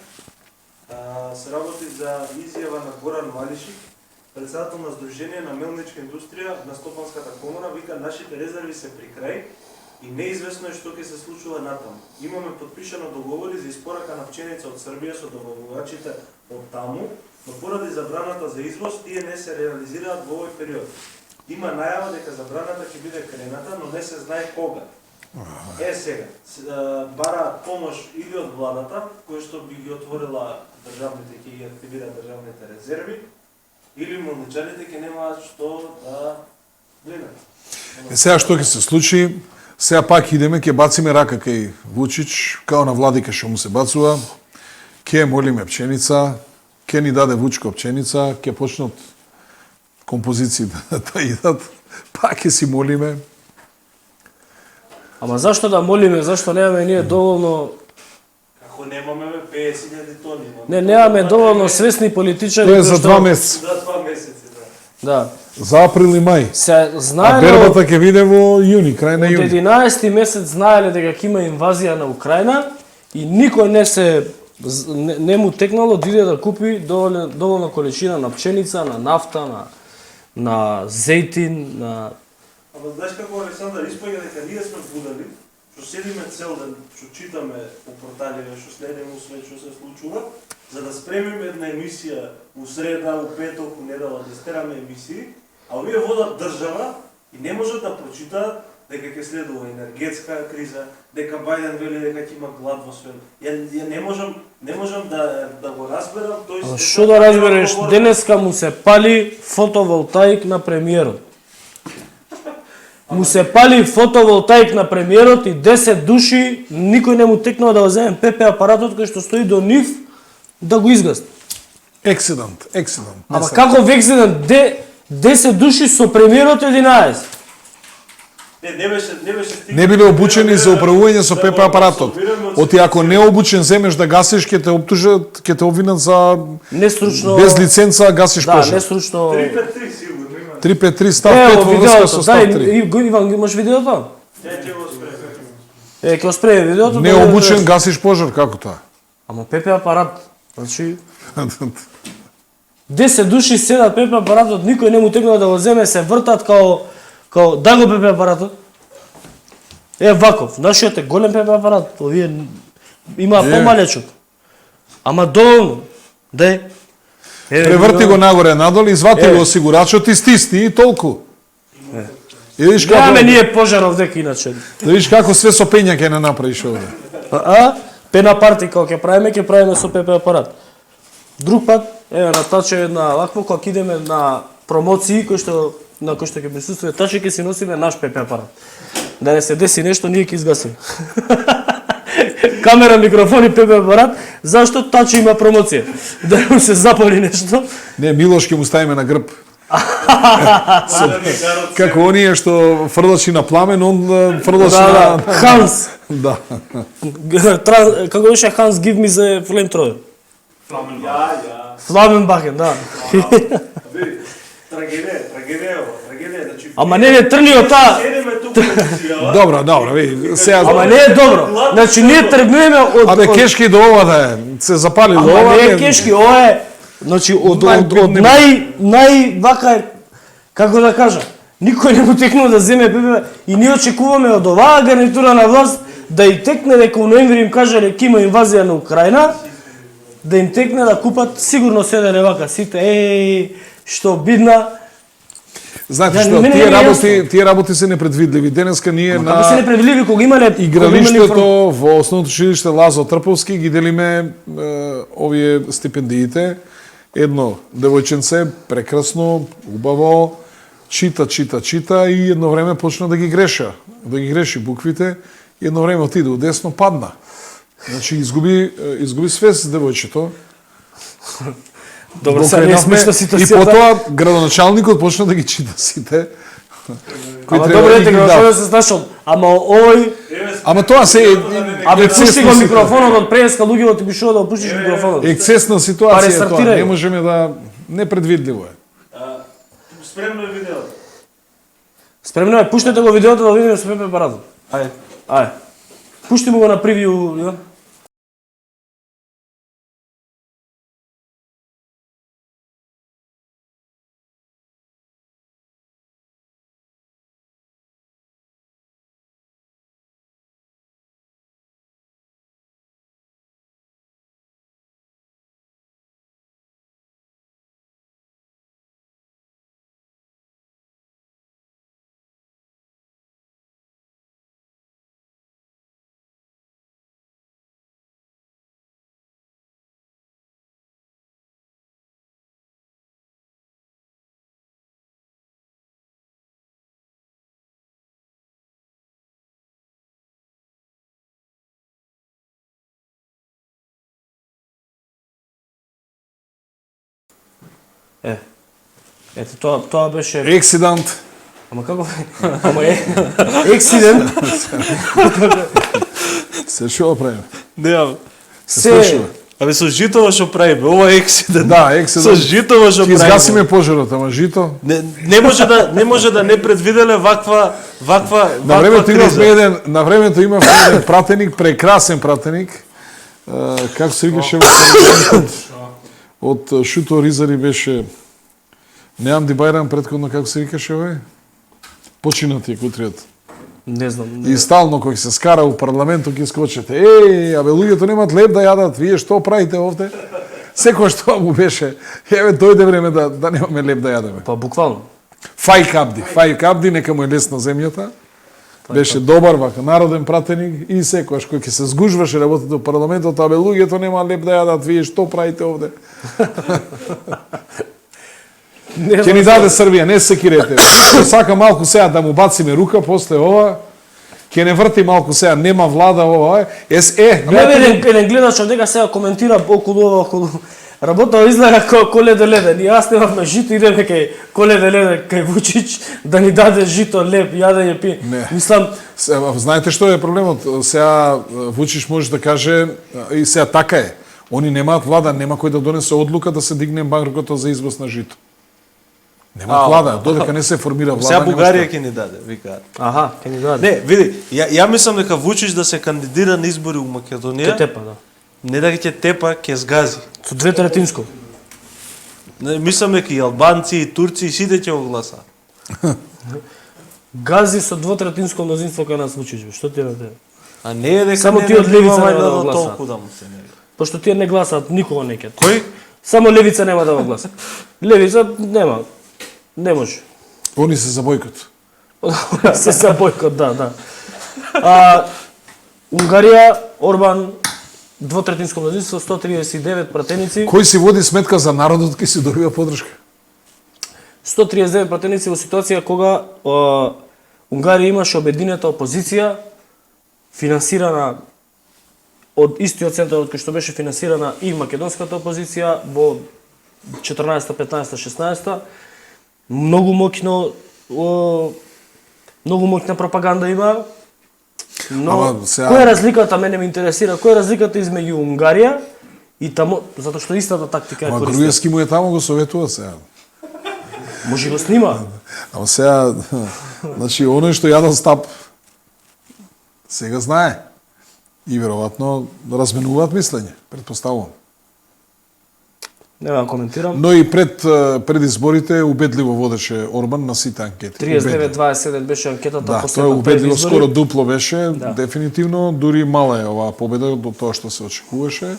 Се работи за изјава на Горан Малишик, председател на Сдружение на мелничка индустрија на Стопанската комора, вика нашите резерви се при крај и неизвестно е што ќе се случува натаму. Имаме подпишано договори за испорака на пченица од Србија со добавувачите од таму, но поради забраната за извоз тие не се реализираат во овој период. Има најава дека забраната ќе биде крената, но не се знае кога. Сега, бараат помош или од владата, која што би ги отворила државните, ќе ги активира државните резерви, или молничарите ќе немаат што да гледат. Сега што ќе се случи? Сега пак идеме, ќе бациме рака кај Вучич, као на Владика што му се бацува, ќе молиме пченица, ќе ни даде Вучко пченица, ќе почнат композиции да идат, пак ќе си молиме. Ама зашто да молиме, зашто немаме ние доволно... Како немаме 50.000 тони? Немаме доволно свесни политичари... Тоа е за 2 месеца. За 2 месеци, да. Да. За април и мај. Се А знаело... бербата ќе биде во јуни, крај на Од јуни. 11 месец знаеле дека ќе има инвазија на Украина и никој не му текнало да иде да купи доволна количина на пшеница, на нафта, на зејтин, на... Ама знаеш како Александар испаѓа дека ние сме будали, што седиме цел ден, што читаме по порталите, што следиме све што се случува, за да спремиме една емисија у среда, у петок, у недела, да стераме емисии, а овие водат држава и не можат да прочитаат дека ќе следува енергетска криза, дека Бајден вели дека ќе има глад во свет. Ја не можам да го разберам, тој... Што да разбереш, денеска му се пали фотоволтаик на премиерот. Му се пали фотоволтаик на премиерот и 10 души, никој не му текнува да го земе ПП апаратот кој што стои до нив да го изгасни. Ексидент. Ама како вексидент? 10 души со премиерот 11. Не биле обучени за управување со ПП апаратот. Оти ако не обучен земеш да гасиш, ќе те обтужат, ќе те обвинат за Нестручно... без лиценца гасиш Да, пожар. нестручно... 353 сигурно има. 353 став 5 во врска со став 3. Иван, имаш видеото? Ја ќе го спремам. Ќе спреме видеото. Не обучен гасиш пожар, како тоа? Ама ПП апарат, значи 10 души седат ПП апаратот, никој не му текнува да го земе, се вртат као да го ПП апаратот. Ваков, нашиот е голем ПП апарат, овие има помалечок. Ама доволно. Преврти го нагоре надолу, извати го осигурачот и стисни и толку. И видиш како... Немаме ние пожаров дека иначе. Да видиш како све со пења ќе не направиш овде. Пена парти кога ќе правиме со ПП апарат. Друг пат, на Таче една лакво, кога идеме на промоции на кои што ќе присуствува Таче, ќе си носиме наш ПП апарат. Да не се деси нешто, ние ќе изгасиме. Камера, микрофон и ПП апарат, зашто Таче има промоција. Да му се запали нешто. Не, Милош ќе му ставиме на грб. Како оние што фрлачи на пламен, он фрлачи на... Ханс. Да. Како беше Ханс, give me the flamethrower. Фламенбахен, да. Трагедија. Ама не тргни таа. Добро, види. Сега Ама не е добро. Значи ние тргнеме од... Абе кешки до ова да е. Се запали до ова. Ама не е кешки, ова е... Значи од вака, како да кажа, никој не му текнува да земе ПП и ние очекуваме од оваа гарнитура на власт да и текне дека у ноември им кажале ќе има инвазија на Украина, да им текне да купат сигурно седене вака сите, што бидна. Знаете Ја, што, мене не е тие работи се непредвидливи. Денеска ние Како се на непредвидливи кога имале игралиштето во основното училиште Лазо Трповски ги делиме овие стипендиите. Едно девојченце, прекрасно, убаво, чита и едно време почна да ги греши буквите и едно време отиде одесно, падна. Значи изгуби свест девојчето. Добро, сега не е смешна И ситуација. потоа градоначалникот почна да ги чита сите. Ама добро ете го, што да се слушал. Ама овој, Ама тоа се абе пушти го ексцесна микрофонот од преска луѓето ти пишува да опуштиш микрофонот. ексцесна Па ситуација е тоа. рестартирај Не го. можеме да непредвидливо е. Спремно е видеото. Спремно е, пуштете го видеото да видиме со Пепе Парадов. Ајде. Ајде. Пушти му го на превиу, ја. Ете, тоа беше... Ексидант. Ама како? Ама ексидент. Се што правиме? Не, абе. Се... Абе со житово што правиме, ова е ексидент. Да, Со ексидант. житово што Ќе правиме. изгасиме пожарот, ама жито. Не може да не предвиделе ваква На времето криза. имавме еден пратеник, прекрасен пратеник. Како се викаше од Шуто Ризари беше Неамди Бајрам претходно како се викаше овој? Починати кутриот. Не знам. И стално кој се скара у парламентот ќе скочете. Абе луѓето немаат леб да јадат, вие што правите овде? Секој што му беше, еве дојде време да немаме леб да јадеме. Па буквално. Фајк Абди, нека му е лесна земјата. Беше добар вака народен пратеник и секојаш кој ќе се згужваше работите во парламентот, абе луѓето нема леб да јадат, вие што правите овде? Ќе ни даде Србија, не се кирете. Сака малку сега да му бациме рука после ова. Ќе не врти малку сега, нема влада ова. Еден гледач дека сега коментира околу ова, околу работа изгледа како Коледа Леден. И јас немавме жито, идеме кај Коледа Леден, кај Вучич, да ни даде жито, леп, јадење, пи. Мислам... Знаете што е проблемот? Сега Вучич може да каже, и сега така е, они немаат влада, нема кој да донесе одлука да се дигне ембаргото за извоз на жито. Нема влада, додека не се формира влада. Сега Бугарија ќе ни даде, викаат. Аха, ќе ни даде. Не, види, ја мислам дека Вучич да се кандидира на избори у Македонија. Ќе тепа, да. Не да ќе тепа, ќе сгази. Со 2/3. Не, мислам дека и албанци, и турци, и сите ќе го гласаат. Гази со 2/3 мнозинство кај нас Вучич, што ти на тебе? А не е дека Само не тие од левица нема нема да до го гласаат. толку да му се не. Пошто тие не гласаат, никога не ќе. Кој? Само левица нема да го гласа. Левица нема. Не може. Они се за бойкот. Се за бойкот, да. Унгарија, Орбан, 2/3 мнозинство, 139 пратеници. Кој си води сметка за народот ке си добива подршка? 139 пратеници во ситуација кога Унгарија имаше обединета опозиција, финансирана од истиот центар од кој што беше финансирана и македонската опозиција во 14-та, 15-та, 16-та. Многу моќна пропаганда има. Но сега... која е разликата, мене ме интересира, која е разликата измеѓу Унгарија и тамо, затоа што истата тактика е користена. Груевски му е тамо, го советува сега. Може го снима. Ама сега, значи, оној што јадал стап, сега знае. И веројатно разменуваат мислење, предпоставувам. Нема да коментирам. Но и пред изборите убедливо водеше Орбан на сите анкети. 39-27 беше анкетата Да, тоа е убедливо, скоро дупло беше, дефинитивно, дури мала е оваа победа до тоа што се очекуваше.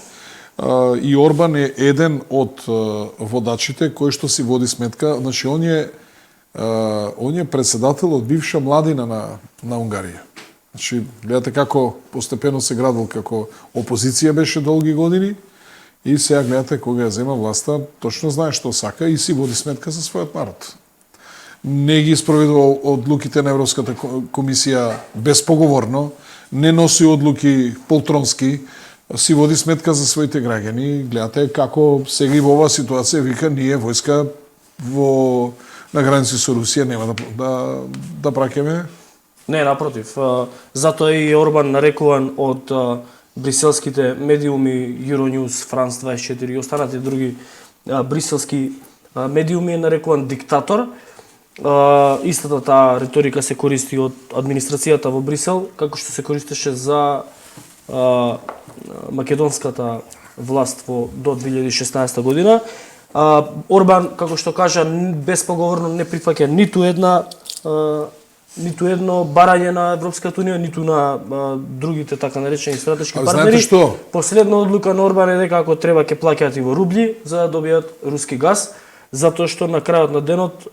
И Орбан е еден од водачите кој што си води сметка, значи он е он е председател од бивша младина на Унгарија. Значи, гледате како постепено се градил, како опозиција беше долги години и сега гледате кога ја зема власта, точно знае што сака и си води сметка за својот народ. Не ги спроведува одлуките на Европската комисија безпоговорно, не носи одлуки полтронски, си води сметка за своите граѓани. Гледате како сега и во оваа ситуација вика ние војска на граници со Русија нема да праќаме. Не, напротив. Затоа и Орбан нарекуван од бриселските медиуми Euronews, France 24 и останати други бриселски медиуми е нарекуван диктатор. Истата таа риторика се користи од администрацијата во Брисел, како што се користеше за македонската власт до 2016 година. Орбан, како што кажа, безпоговорно не прифаќа ниту едно барање на Европската унија, ниту на другите така наречени стратешки партнери. Знаете што? Последна одлука на Орбан е дека ако треба ќе плаќаат и во рубли за да добијат руски газ, затоа што на крајот на денот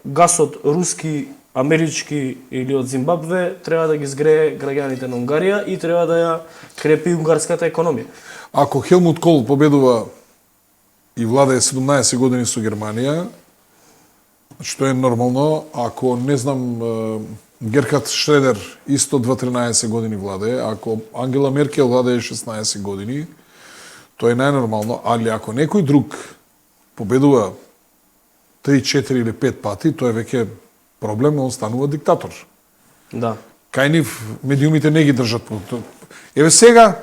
гасот руски, амерички или од Зимбабве треба да ги згрее граѓаните на Унгарија и треба да ја крепи унгарската економија. Ако Хелмут Кол победува и владее 17 години со Германија, што е нормално, ако не знам Герхард Шредер исто 2-13 години владее, ако Ангела Меркел владее 16 години, тоа е најнормално, али ако некој друг победува 3, 4 или 5 пати, тоа е веќе проблем, он станува диктатор. Да. Кај нив медиумите не ги држат. Еве сега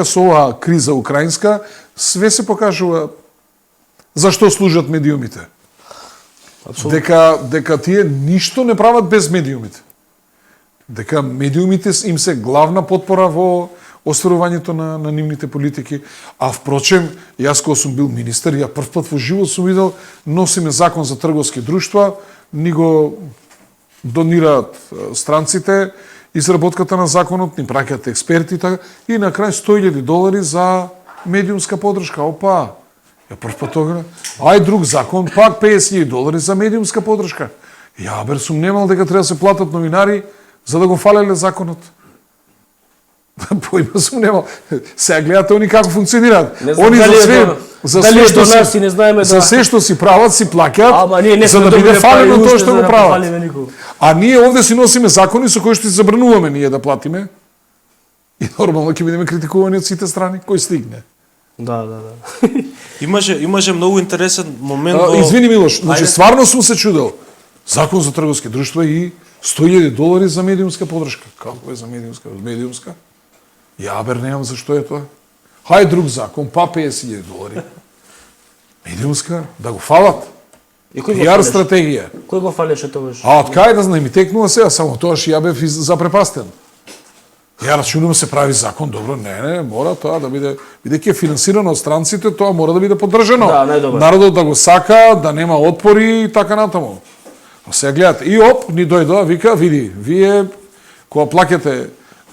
со оваа криза украинска, све се покажува зашто служат медиумите. Дека тие ништо не прават без медиумите. Дека медиумите им се главна потпора во остварувањето на нивните политики. А впрочем, јас кога сум бил министер, ја прв пат во живот сум видел, носиме закон за трговски друштва, ни го донираат странците, изработката на законот, ни праќаат експерти и на крај $100,000 за медиумска подршка. Опа! Ја прв пат тога, ај друг закон, пак $50,000 за медиумска подршка. Ја бер сум немал дека треба да се платат новинари за да го фалеле законот. Појма сум немал. Сега гледате они како функционираат. Они за се што си прават, си плаќаат за да биде фалено тоа што го прават. А ние овде си носиме закони со кои што си забрануваме ние да платиме. И нормално ќе бидеме критикувани од сите страни. Кој стигне? Да. Имаше многу интересен момент Извини Милош, значи стварно сум се чудел. Закон за трговски друштва и $100,000 за медиумска подршка. Како е за медиумска? Ја бер немам зашто е тоа. Хај друг закон, па $50,000. Медиумска, да го фалат. PR стратегија. Кој го фалеше тогаш? А од кај да знам, ми текнува сега, само тоа што ја бев запрепастен. Ја рачунам се прави закон, добро, не, мора тоа да биде, бидејќи е финансирано од странците, тоа мора да биде поддржано. Да, најдобар. Народот да го сака, да нема отпори и така натаму. А сега гледате, и ни дојдоа, вика, види, вие, кога плаќате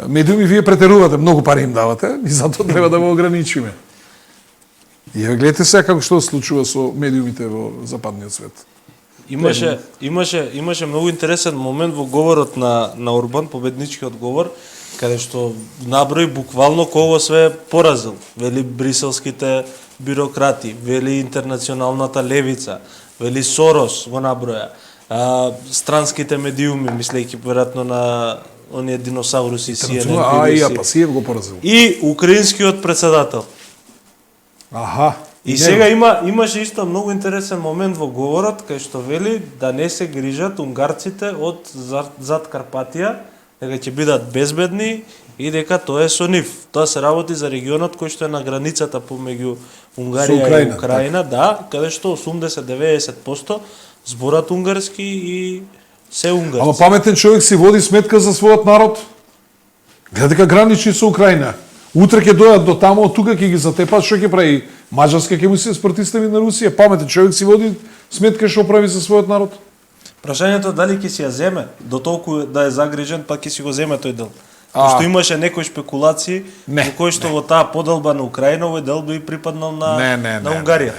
медиуми, вие претерувате, многу пари им давате, и затоа треба да го ограничиме. И гледате сега како што се случува со медиумите во западниот свет. Имаше многу интересен момент во говорот на Орбан, победничкиот говор, каде што наброи буквално кого све поразил. Вели бриселските бюрократи, вели интернационалната левица, вели Сорос го наброја, странските медиуми, мислејќи веројатно на оние диносауруси CNN, BBC. Пасиев го поразил. И украинскиот председател. Аха. И сега имаше исто многу интересен момент во говорот, кај што вели да не се грижат унгарците од зад Карпатија, дека ќе бидат безбедни и дека тоа е со нив. Тоа се работи за регионот кој што е на границата помеѓу Унгарија и Украина, да, каде што 80-90% зборат унгарски и се унгарски. Ама паметен човек си води сметка за својот народ. Гледа дека граничи со Украина. Утре ќе дојдат до тамо, од тука ќе ги затепат, што ќе прави? Маđарска ќе му се спротистави на Русија. Паметен човек си води сметка што прави за својот народ. Прашањето дали ќе си ја земе, до толку да е загрижен, па ќе си го земе тој дел. Што имаше некои спекулации, во кои што во таа поделба на Украина овој дел би припаднал на Унгарија.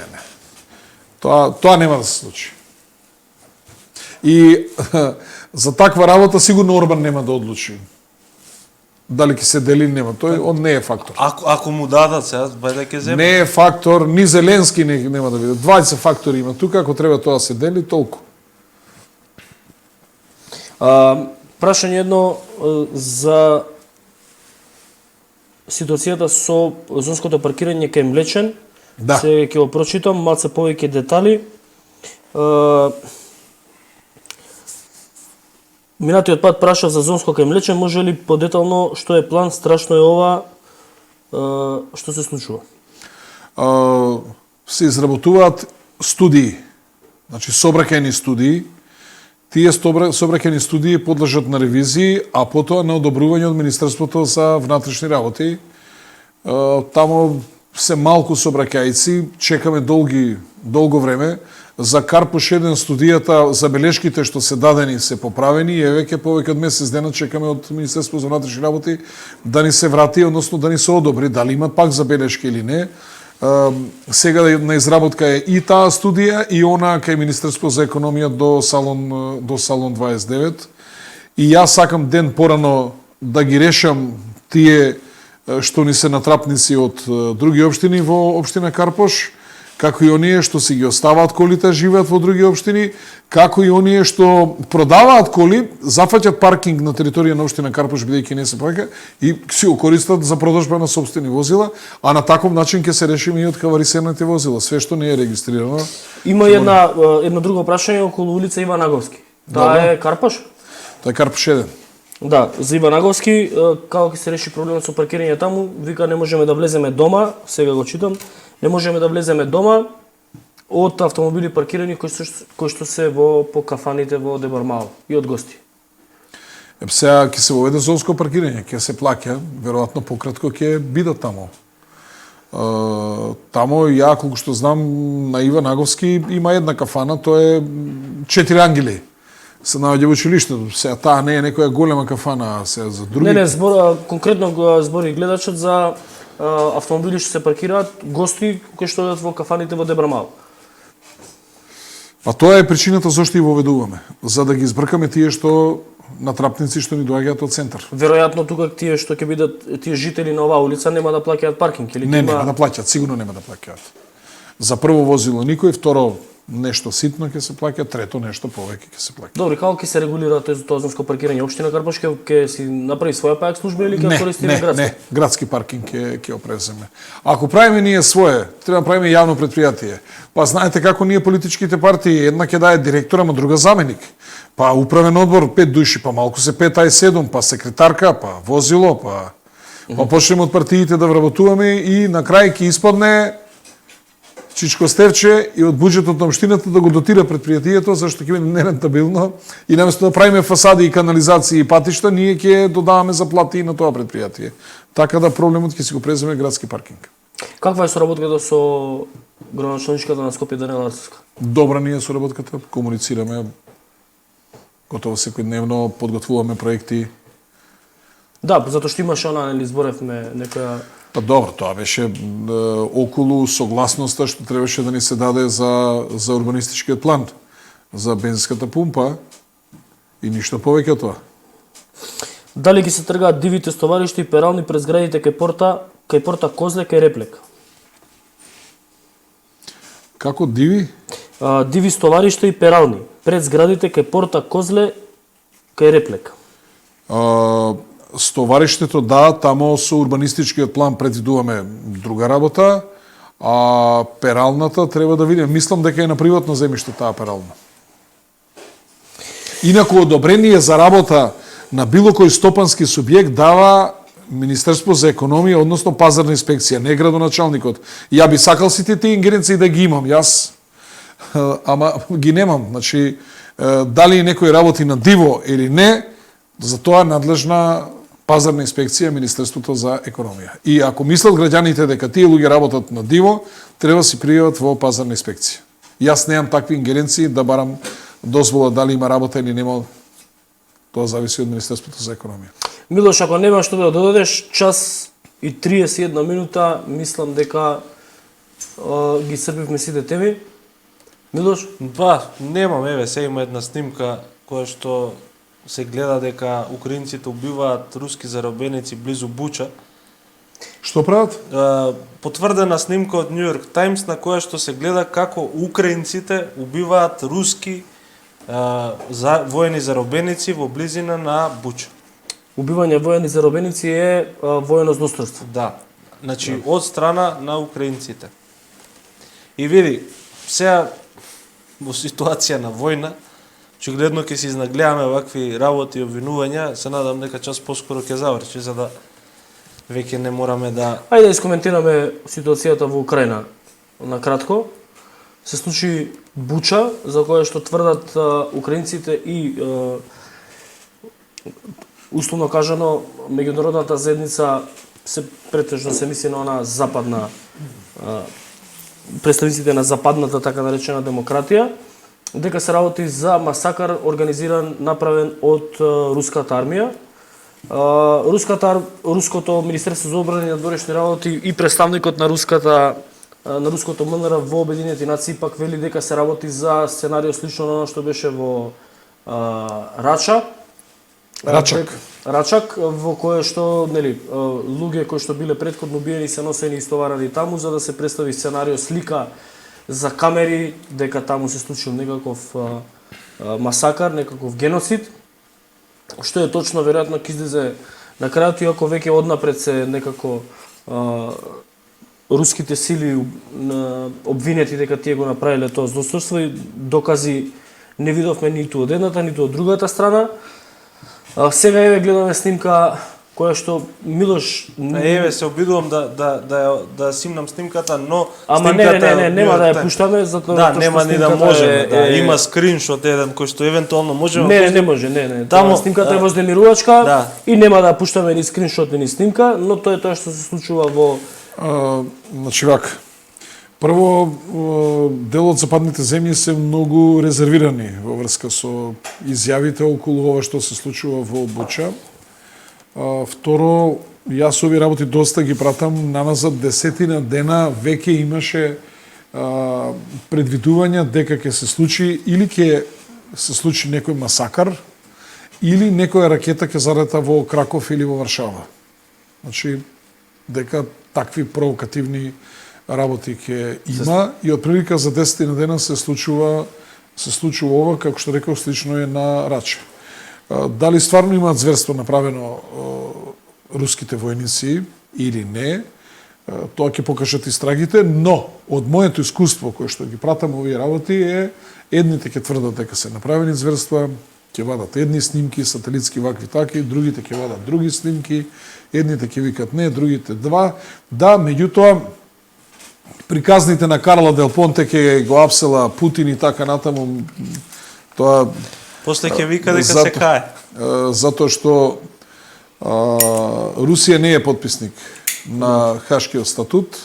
Тоа нема да се случи. И за таква работа сигурно Орбан нема да одлучи. Дали ќе се дели, нема. Он не е фактор. Ако му дадат сега, бајде ќе земе. Не е фактор, ни Зеленски нема да биде. 20 фактори има тука, ако треба тоа се дели, толку. Прашање едно за ситуацијата со зонското паркирање кај Млечен. Да. Сега ќе го прочитам, малце повеќе детали. Минатиот пат прашав за зонско кај Млечен, може ли подетално што е план, страшно е ова, што се случува? Се изработуваат студии, значи собраќајни студии. Тие собраќајни студии подлежат на ревизии, а потоа на одобрување од Министерството за внатрешни работи. Таму се малку собраќајци, чекаме долго време. За Карпуш 1 студијата, забелешките што се дадени се поправени и веќе повеќе од месец дена чекаме од Министерството за внатрешни работи да ни се врати, односно да ни се одобри, дали имат пак забелешки или не. Сега на изработка е и таа студија и она кај Министерство за економија до салон 29. И јас сакам ден порано да ги решам тие што ни се натрапници од други општини во општина Карпош, како и оние што си ги оставаат колите, живеат во други општини, како и оние што продаваат коли, зафаќат паркинг на територија на општина Карпош, бидејќи не се плаќа, и си го користат за продажба на сопствени возила, а на таков начин ќе се решиме и од каварисерните возила, све што не е регистрирано. Има едно друго прашање околу улица Иван Аговски. Таа е Карпош? Тоа е Карпош 1. Да, за Иван Аговски, како ќе се реши проблемот со паркирање таму, вика не можеме да влеземе дома, сега го читам, не можеме да влеземе дома од автомобили паркирани кои што се по кафаните во Дебармал и од гости. Сега ќе се воведе зонско паркирање, ќе се плаќа, веројатно пократко ќе бидат таму. Тамо, ја колку што знам, на Иван Аговски има една кафана, тоа е 4 ангели. Се наоѓа во училиштето. Сега таа не е некоја голема кафана, сега за други. Не, конкретно збори гледачот за автомобили што се паркираат, гости кои што одат во кафаните во Дебармал. А тоа е причината зашто и воведуваме, за да ги избркаме тие што натрапници што ни доаѓаат од центар. Веројатно тука тие што ќе бидат тие жители на оваа улица нема да плаќаат паркинг или нема да плаќаат, сигурно нема да плаќаат. За прво возило никој, второ нешто ситно ќе се плаќа, трето нешто повеќе ќе се плаќа. Добро, како ќе се регулира тоа зонско паркирање? Општина Карпош ќе си направи своја паек служба или ќе користиме градски? Не, градски паркинг ќе опреземе. Ако правиме ние свое, треба да правиме јавно предпријатие. Па знаете како ние политичките партии, една ќе дае директор, ама друга заменик. Па управен одбор 5 души, па малку се 5, ај 7, па секретарка, па возило, па почнеме од партиите да вработуваме и на крај ќе испадне Чичко Стевче и од буџетот на општината да го дотира предпријатието, зашто ќе биде нерентабилно и наместо да правиме фасади и канализации и патишта, ние ќе додаваме заплати и на тоа предпријатие. Така да проблемот ќе си го преземе градски паркинг. Каква е соработката со градоначалничката на Скопје Даниела Арцевска? Добра ни е соработката, комуницираме готово секојдневно, подготвуваме проекти. Да, затоа што имаше она, нели, зборевме некоја. Па добро, тоа беше околу согласноста што требаше да ни се даде за урбанистичкиот план, за бензинската пумпа и ништо повеќе од тоа. Дали ги се тргаат дивите стоваришта и перални пред зградите кај порта Козле кај Реплек? Како диви? Диви стоваришта и перални пред зградите кај порта Козле кај Реплек. Стовариштето, да, тамо со урбанистичкиот план предвидуваме друга работа, а пералната треба да видиме. Мислам дека е на приватно земјиште таа перална. Инаку одобрение за работа на било кој стопански субјект дава Министерство за економија, односно пазарна инспекција, не градоначалникот. Ја би сакал сите тие ингеренции да ги имам, јас, ама ги немам. Значи, дали некој работи на диво или не, за тоа надлежна пазарна инспекција Министерството за економија. И ако мислат граѓаните дека тие луѓе работат на диво, треба си пријават во пазарна инспекција. Јас немам такви ингеренции да барам дозвола дали има работа или нема. Тоа зависи од Министерството за економија. Милош, ако нема што да додадеш, час и 31 минута, мислам дека ги српивме сите теми. Милош? Па, немам, еве, се има една снимка која што се гледа дека украинците убиваат руски заробеници близу Буча. Што прават? Потврдена снимка од Нью Йорк Таймс на која што се гледа како украинците убиваат руски воени заробеници во близина на Буча. Убивање воени заробеници е воено злосторство. Да. Значи, од страна на украинците. И види, сега во ситуација на војна, очигледно ќе се изнагледаме вакви работи и обвинувања, се надам дека час поскоро ќе заврши, за да веќе не мораме да... Ајде да искоментираме ситуацијата во Украина. На кратко, се случи Буча, за која што тврдат украинците и условно кажано меѓународната заедница се претежно се мисли на она западна представниците на западната така наречена демократија, дека се работи за масакар организиран, направен од руската армија. Руското Министерство за одбрана и надворешни работи и представникот на руското МНР во Обединетите нации пак вели дека се работи за сценарио слично на оно што беше во Рачак, во кое што, нели, луѓе кои што биле претходно убиени се носени и стоварани таму за да се представи сценарио, слика за камери дека таму се случил некаков масакар, некаков геноцид, што е точно веројатно ќе излезе на крајот, иако веќе однапред се некако руските сили обвинети дека тие го направиле тоа злосторство и докази не видовме ниту од едната, ниту од другата страна. Сега еве гледаме снимка која што Милош Еве се обидувам да симнам снимката, но ама снимката нема да ја пуштаме затоа да, нема ни да можеме, има скриншот еден кој што евентуално можеме. Не може, не. Таму Снимката е вознемирувачка и нема да пуштаме ни скриншот ни снимка, но тоа е тоа што се случува во значи вака. Прво, дел од западните земји се многу резервирани во врска со изјавите околу ова што се случува во Буча. Второ, јас ови работи доста ги пратам наназад, десетина дена веќе имаше предвидувања дека ќе се случи или ќе се случи некој масакар или некоја ракета ќе залета во Краков или во Варшава. Значи, дека такви провокативни работи ќе има и од прилика за 10 дена се случува ова, како што реков, слично е на Раче. Дали стварно имаат зверство направено руските војници или не, тоа ќе покажат истрагите, но од моето искуство кое што ги пратам овие работи е едните ќе тврдат дека се направени зверства, ќе вадат едни снимки, сателитски вакви таки, другите ќе вадат други снимки, едните ќе викат не, другите два. Да, меѓутоа приказните на Карла Дел Понте ќе го апсела Путин и така натаму, тоа после ќе вика дека се кае. Затоа што Русија не е потписник на Хашкиот статут,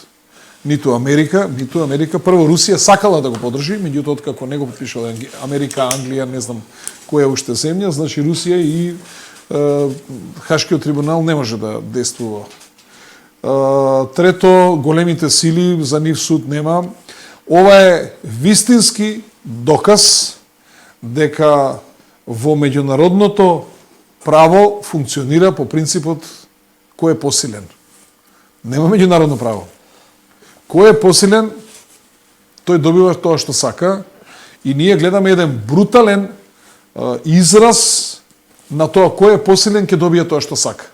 ниту Америка. Прво, Русија сакала да го подржи, меѓутоа како не го потпишала Америка, Англија, не знам која уште земја, значи Русија и Хашкиот трибунал не може да действува. Трето, големите сили, за нив суд нема. Ова е вистински доказ дека во меѓународното право функционира по принципот кој е посилен. Нема меѓународно право. Кој е посилен, тој добива тоа што сака и ние гледаме еден брутален израз на тоа кој е посилен ќе добие тоа што сака.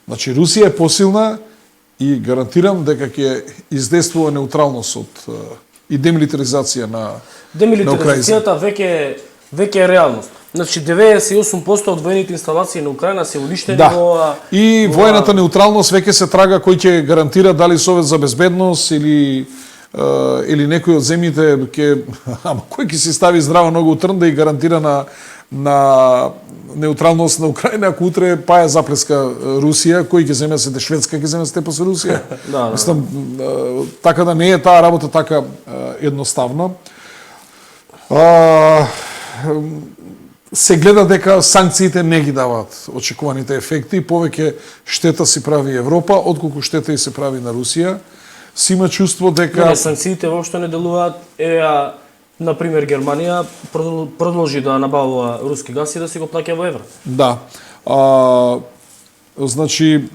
Значи Русија е посилна и гарантирам дека ќе издействува неутралност и демилитаризација на демилитаризацијата веќе е реалност. Значи 98% од воените инсталации на Украина се уништени во и воената неутралност веќе се трага кој ќе гарантира дали Совет за безбедност или некој од земјите ќе кој ќе се стави здрава нога у трн да и гарантира на неутралност на Украина, ако утре паја заплеска Русија, кој ќе земе се Шведска, ќе земе се после Русија. Мислам, така да не е таа работа така едноставна. Се гледа дека санкциите не ги даваат очекуваните ефекти, повеќе штета си прави Европа, отколку штета и се прави на Русија. Си има чувство дека санкциите воопшто не делуваат. На пример Германија продолжи да набавува руски газ и да си го плаќа во евра. Да. Значи,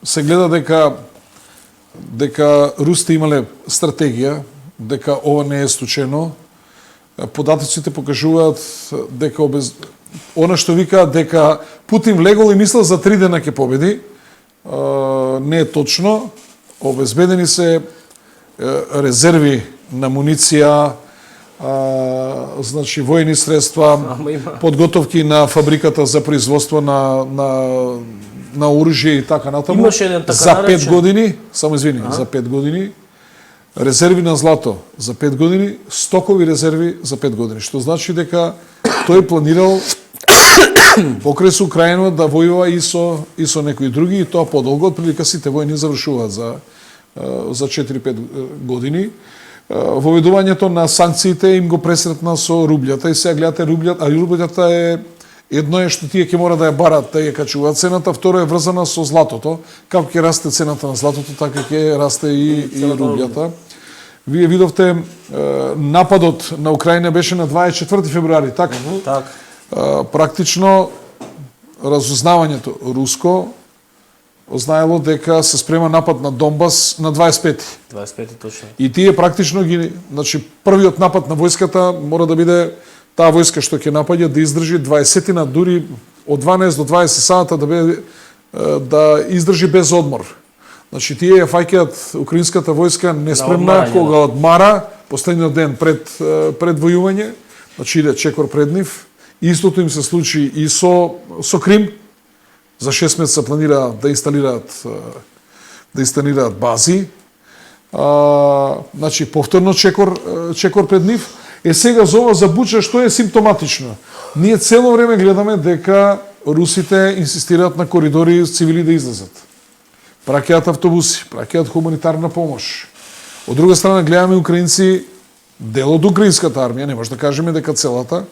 се гледа дека русите имале стратегија, дека ова не е случајно. Податоците покажуваат дека она што викаат дека Путин влегол и мислел за 3 дена ќе победи, не е точно. Обезбедени се резерви на муниција, значи војни средства, подготовки на фабриката за производство на оружје и така натаму. Имаше еден така за 5 наречен години, само извини, за 5 години, резерви на злато за 5 години, стокови резерви за 5 години, што значи дека тој планирал покрај со Украина да војува и со некои други, и тоа подолго, отприлика сите војни завршуваат за 4-5 години. Воведувањето на санкциите им го пресретна со рублјата и сега гледате рублјата, а рублјата е едно е што тие ќе мора да ја барат, да ја качуваат цената, второ е врзана со златото. Како ќе расте цената на златото, така ќе расте и рублјата. Вие видовте нападот на Украина беше на 24 февруари, така? Так. Практично разузнавањето руско ознаело дека се спрема напад на Донбас на 25. 25 точно. И тие практично значи првиот напад на војската мора да биде таа војска што ќе напаѓа да издржи 20-тина, дури од 12 до 20 сата да издржи без одмор. Значи тие ја фаќаат украинската војска неспремна кога одмара последниот ден пред војување, значи иде чекор пред нив. Истото им се случи и со Крим. За 6 месеца планира да инсталираат бази. Значи повторно чекор пред нив. Сега за ова за Буча што е симптоматично. Ние цело време гледаме дека русите инсистираат на коридори цивили да излезат. Праќаат автобуси, праќаат хуманитарна помош. Од друга страна гледаме украинци, дел од украинската армија, не може да кажеме дека целата,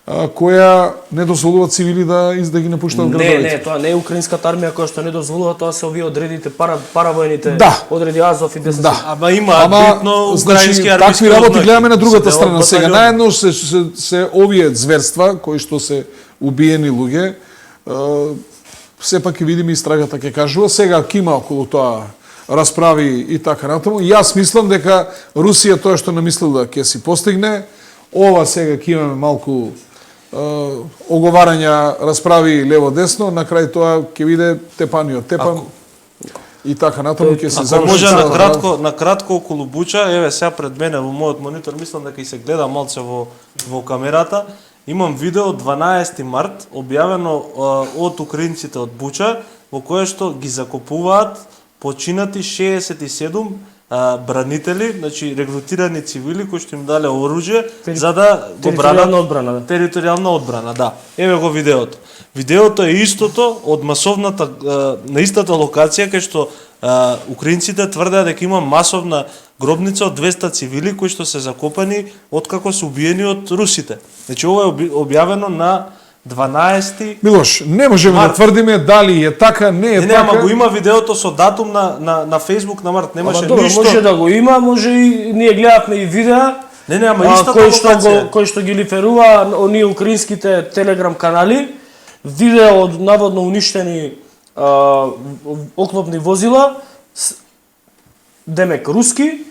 која не дозволува цивили да ги напуштаат градовите. Не, тоа не е украинската армија која што не дозволува, тоа се овие одредите паравојните, да. одреди Азов и ДСС. Да. Ама има битно украински армиски такви работи гледаме на другата страна. Батальон. Сега наедно се овие зверства кои што се убиени луѓе, сепак ќе видиме истрагата ќе кажува. Сега кима околу тоа расправи и така натаму. Јас мислам дека Русија тоа што намислила ќе си постигне, ова сега ќе имаме малку оговарања, расправи лево-десно, на крај тоа ќе биде тепаниот тепан и така натаму ќе се заврши. Може целата на кратко околу Буча, еве сега пред мене во мојот монитор, мислам дека и се гледа малце во камерата. Имам видео од 12 март објавено од украинците од Буча, во кое што ги закопуваат починати 67 бранители, значи регрутирани цивили кои што им дале оружје за да го бранат територијална одбрана, да. Еве го видеото. Видеото е истото од масовната на истата локација кај што украинците тврдеа дека има масовна гробница од 200 цивили кои што се закопани откако се убиени од русите. Значи ова е објавено на 12 Милош, не можеме да тврдиме дали е така, не е така. Не, ама го има видеото со датум на Facebook на март, немаше ништо. Може да го има, може и ние гледавме и видеа. Не, ама истата локација. Кој што ги лиферува оние украинските телеграм канали, видео од наводно уништени оклопни возила, демек руски,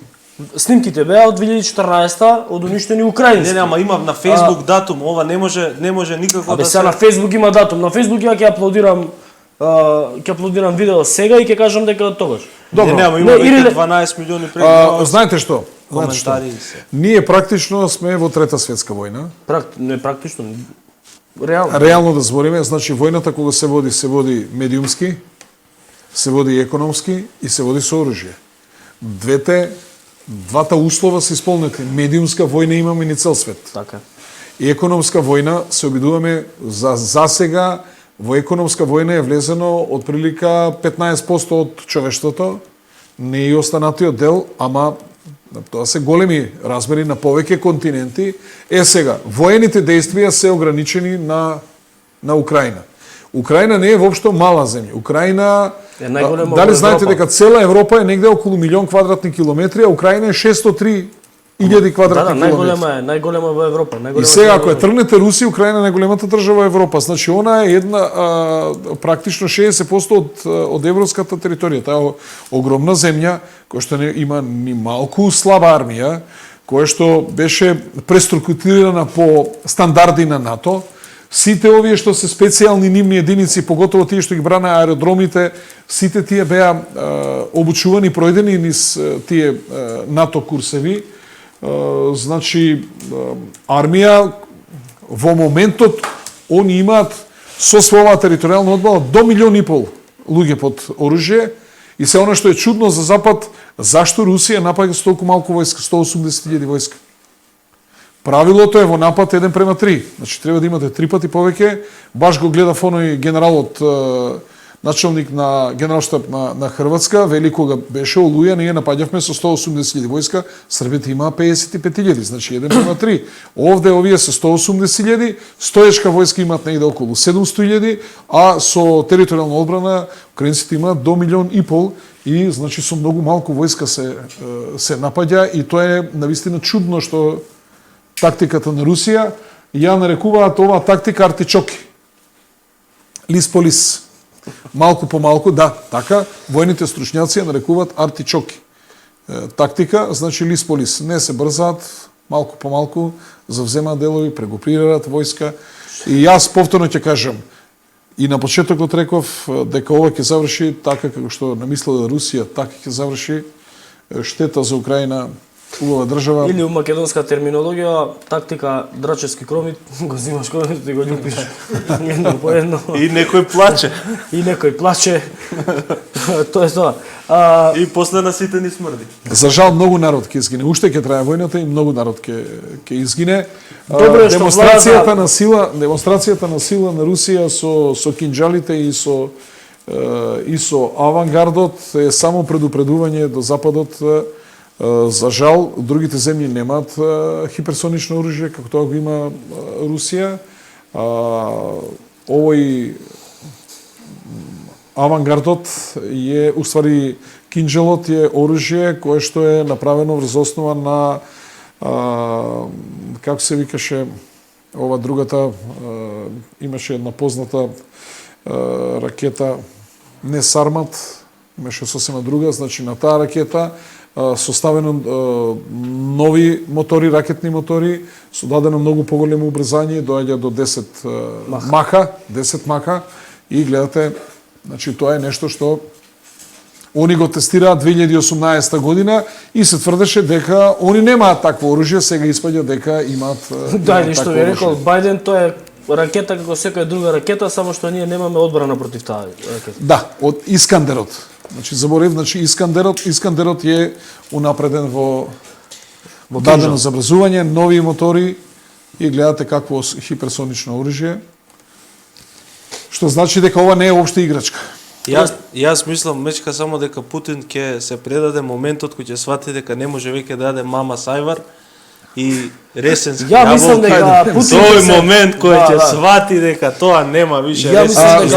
снимките беа од 2014 од уништени украински. Не, ама има на Facebook датум, ова не може никако да се. Сега на Facebook има датум. На Facebook ја ќе аплодирам видео сега и ќе кажам дека од тогаш. Добро. Не, ама има веќе 12 милиони прегледи. Знаете што? Коментари. Ние практично сме во Трета светска војна. Не практично, реално. Реално да збориме, значи војната кога се води медиумски, се води економски и се води со оружје. Двата услова се исполнети. Медиумска војна имаме ни цел свет. Така. И економска војна се обидуваме за сега во економска војна е влезено од прилика 15% од човештвото, не и останатиот дел, ама тоа се големи размери на повеќе континенти. Сега, воените действија се ограничени на Украина. Украина не е воопшто мала земја. Украина дали знаете дека цела Европа е негде околу 1.000.000 квадратни километри, а Украина е 603 1000 квадратни километри. најголема во Европа. И сега, ако ја тргнете Русија, Украина е најголемата држава во Европа. Значи, она е една, практично 60% од европската територија. Таа е огромна земја, која што не има ни малку слаба армија, која што беше преструктурирана по стандарди на НАТО. Сите овие што се специјални нивни единици, поготово тие што ги брана аеродромите, сите тие беа обучувани, пројдени низ тие НАТО курсеви. Значи, армија во моментот, они имаат со своја територијална одбрана до 1,5 милиона луѓе под оружје. И се она што е чудно за Запад, зашто Русија напаѓа со толку малку војска, 180.000 војска. Правилото е во напад 1:3. Значи треба да имате 3 пати повеќе. Баш го гледав оној генералот, началник на генералштаб на Хрватска, вели кога беше Олуја, ние напаѓавме со 180.000 војска, Србите има 55.000, значи 1:3. Овде овие се 180.000, стоечка војска имаат негде околу 700.000, а со територијална одбрана украинците имаат до 1,5 милиона и значи со многу малку војска се напаѓа и тоа е навистина чудно што тактиката на Русија, ја нарекуваат оваа тактика артичоки. Лис по лис. Малку по малку, да, така, војните стручњаци ја нарекуваат артичоки. Тактика, значи лис по лис. Не се брзаат, малку по малку, завземаат делови, прегрупираат војска. И јас повторно ќе кажам, и на почетокот реков дека ова ќе заврши така како што намислила Русија, така ќе заврши, штета за Украина, убава држава. Или у македонска терминологија, тактика драчевски кромит, го зимаш кромит и го љупиш едно по едно. И некој плаче. И некој плаче. Тоа е тоа. И после на сите ни смрди. За жал многу народ ќе изгине. Уште ќе трае војната и многу народ ќе изгине. Добро е што демонстрацијата на сила на Русија со кинџалите и со авангардот е само предупредување до западот. За жал, другите земји немаат хиперсонично оружје, како тоа го има Русија. Овој авангардот е, уствари, кинџалот е оружје кое што е направено врз основа на, како се викаше, ова другата, имаше една позната ракета, не Сармат, имаше сосема друга, значи на таа ракета, составено нови мотори, ракетни мотори, со дадено многу поголемо убрзање, доаѓа до 10 маха и гледате, значи тоа е нешто што они го тестираат 2018 година и се тврдеше дека они немаат такво оружје, сега испаѓа дека имаат Да, и што ви рекол Бајден, тоа е ракета како секоја друга ракета, само што ние немаме одбрана против таа ракета. Да, од Искандерот. Значи заборев, значи Искандерот е унапреден во дадено забрзување, нови мотори и гледате какво хиперсонично оружје. Што значи дека ова не е општа играчка. Јас мислам, мечка, само дека Путин ќе се предаде моментот кој ќе свати дека не може веќе да даде мама Сајвар и Ресенски Ја мислам дека Путин тој момент кој ќе свати дека тоа нема више Ресенски.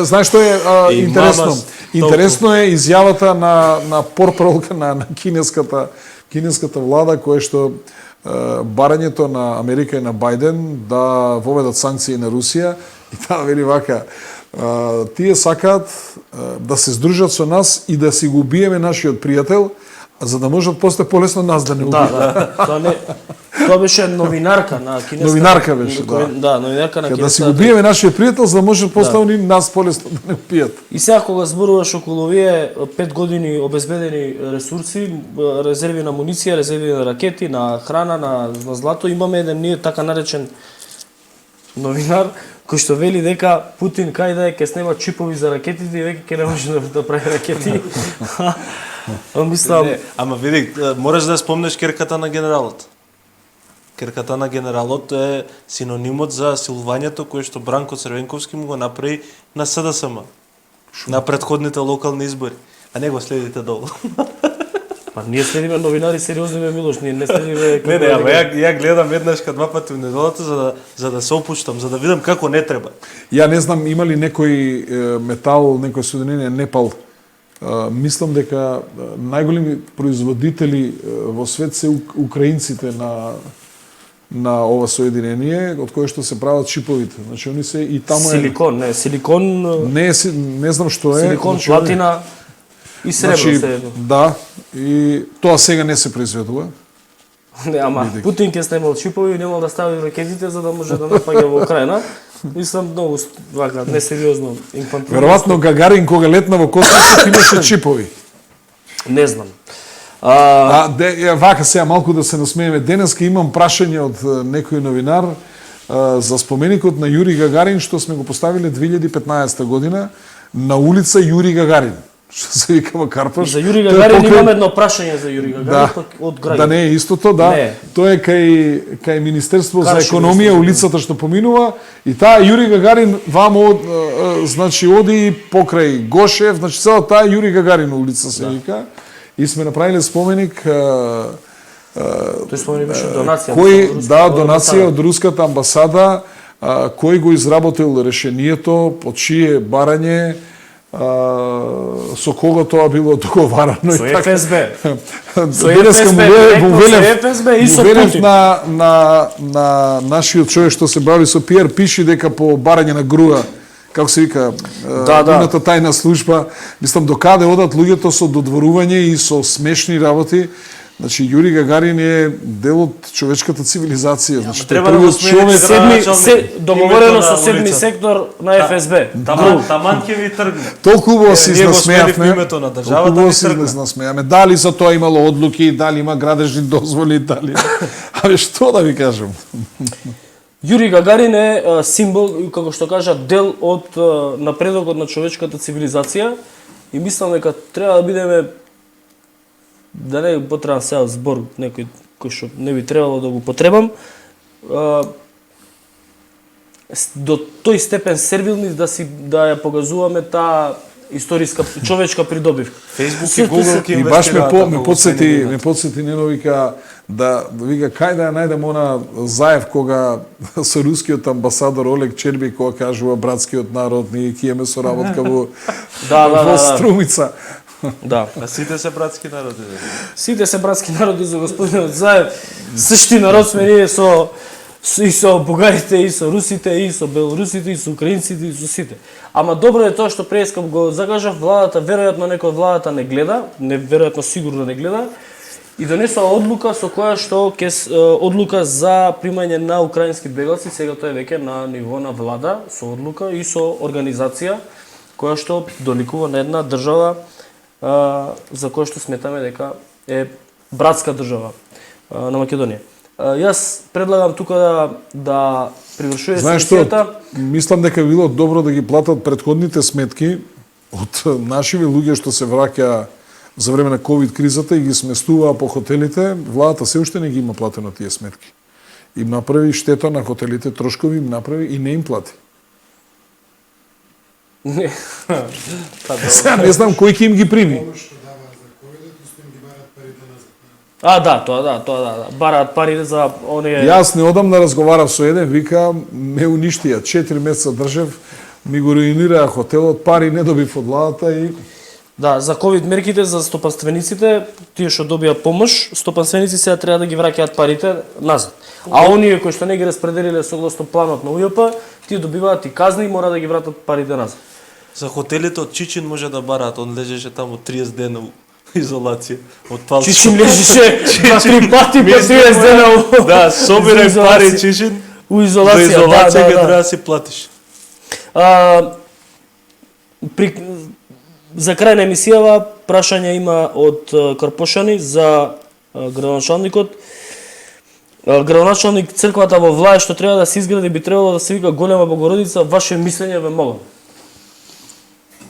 Знаеш што е интересно? Интересно е изјавата на порпаролка на кинеската влада, кое што барањето на Америка и на Бајден да воведат санкции на Русија и таа вели вака: тие сакаат да се здружат со нас и да си го убиеме нашиот пријател, за да можат после полесно нас да не убијат. Да, тоа беше новинарка на кинеска. Новинарка беше, да, новинарка на кинеска. Да си го убиеме нашиот пријател, за да можат после они нас полесно да не убијат. И сега кога зборуваш околу овие 5 години обезбедени ресурси, резерви на муниција, резерви на ракети, на храна, на злато, имаме еден ние така наречен новинар кој што вели дека Путин кај да ќе снема чипови за ракетите и веќе ќе не може да прави ракети. Мислам, ама види, мораш да спомнеш керката на генералот. Керката на генералот е синонимот за силувањето кое што Бранко Црвенковски му го направи на СДСМ, на претходните локални избори. А не го следите долу. Па ние следиме новинари сериозни, бе, Милош, ние не следиме... Не, ама ја гледам еднашка два пати во неделата за да се опуштам, за да видам како не треба. Ја не знам има ли некој метал, некој соединение Непал мислам дека најголеми производители во свет се украинците на ова соединение, од кое што се прават чиповите. Значи они се и таму Силикон, не знам што е. силикон, значи, платина и сребро значи, се. да, и тоа сега не се произведува. Не, ама Путин ќе снимал чипови и немал да стави ракетите за да може да напаѓа во Украина. Мислам многу вака несериозно инфантилно. Веројатно Гагарин кога летна во космосот имаше чипови. Не знам. Вака сега малку да се насмееме. Денеска имам прашање од некој новинар за споменикот на Јури Гагарин што сме го поставиле 2015 година на улица Јури Гагарин. Што се вика во Карпаш. За Јури Гагарин имаме едно прашање за Јури Гагарин од граѓани. Да не е истото, да. Не. Тоа е кај Министерство за Каршо економија, министерство. улицата што поминува, и таа Јури Гагарин вамо значи оди покрај Гошев, значи цела таа Јури Гагарин улица се вика. И сме направиле споменик Тој споменик беше донација. донација од руската амбасада, кој го изработил решението, по чие барање, со кого тоа било договарано. Со ФСБ. Со Денеска ФСБ, му ФСБ и со велев Путин. на нашиот човек што се бави со пиар, пиши дека по барање на груа, како се вика, нивната тајна служба, мислам докаде одат луѓето со додворување и со смешни работи. Значи Јури Гагарин е дел од човечката цивилизација. Значи треба да го смените договорено со седми сектор на ФСБ. Таман ќе ви тргне. Толку убаво се Ние го изнасмеавме. сменивме името на државата, Толку убаво ни се тргна. изнасмеавме. Дали за тоа имало одлуки, дали има градежни дозволи, дали. Абе што да ви кажам? Јури Гагарин е символ, како што кажа, дел од напредокот на човечката цивилизација и мислам дека треба да бидеме, да не потребам сега збор некој кој што не би требало да го потребам, до тој степен сервилни да ја погазуваме таа историска човечка придобивка. Facebook и Google ќе И баш ме инвестираат. подсети Нено вика вика кај да ја најдем она Заев кога со рускиот амбасадор Олег Черби кога кажува братскиот народ ние ќе имаме соработка во во Струмица. Да. А сите се братски народи. Сите се братски народи за господинот Заев. Сшти народ сме ние и со бугарите, и со русите, и со белорусите, и со украинците, и со сите. Ама добро е тоа што преискам го закажав, владата, веројатно некој од владата не гледа, веројатно сигурно не гледа, и донесува одлука со која што одлука за примање на украински бегалци, сега тоа е веќе на ниво на влада, со одлука и со организација која што доликува на една држава за која што сметаме дека е братска држава на Македонија. Јас предлагам тука да привршува сесијата. Мислам дека било добро да ги платат претходните сметки од нашиве луѓе што се враќа за време на ковид кризата и ги сместуваа по хотелите. Владата се уште не ги има платено тие сметки. Им направи штета на хотелите, трошкови им направи и не им плати. Не. Сега не знам кој ќе им ги прими. Тоа. Бараат пари за оние. Јас неодамна разговарав со еден, вика, ме уништија, 4 месеца држев, ми го руинираа хотелот, пари не добив од владата и Да, за ковид мерките за стопанствениците, тие што добија помош, стопанственици сега треба да ги враќаат парите назад. А оние кои што не ги распределиле согласно планот на УЈП, тие добиваат и казни и мора да ги вратат парите назад. За хотелите од Чичин може да бараат, он лежеше таму 30 дена изолација од палци. Чичин лежеше 2-3 пати по 30 дена. Да, собирај пари Чичин. У изолација, за изолација ќе треба да си платиш. За крај на емисијава прашање има од Карпошани за градоначалникот. Градоначалник црквата во Влај што треба да се изгради би требало да се вика Голема Богородица. Ваше мислење ве молам.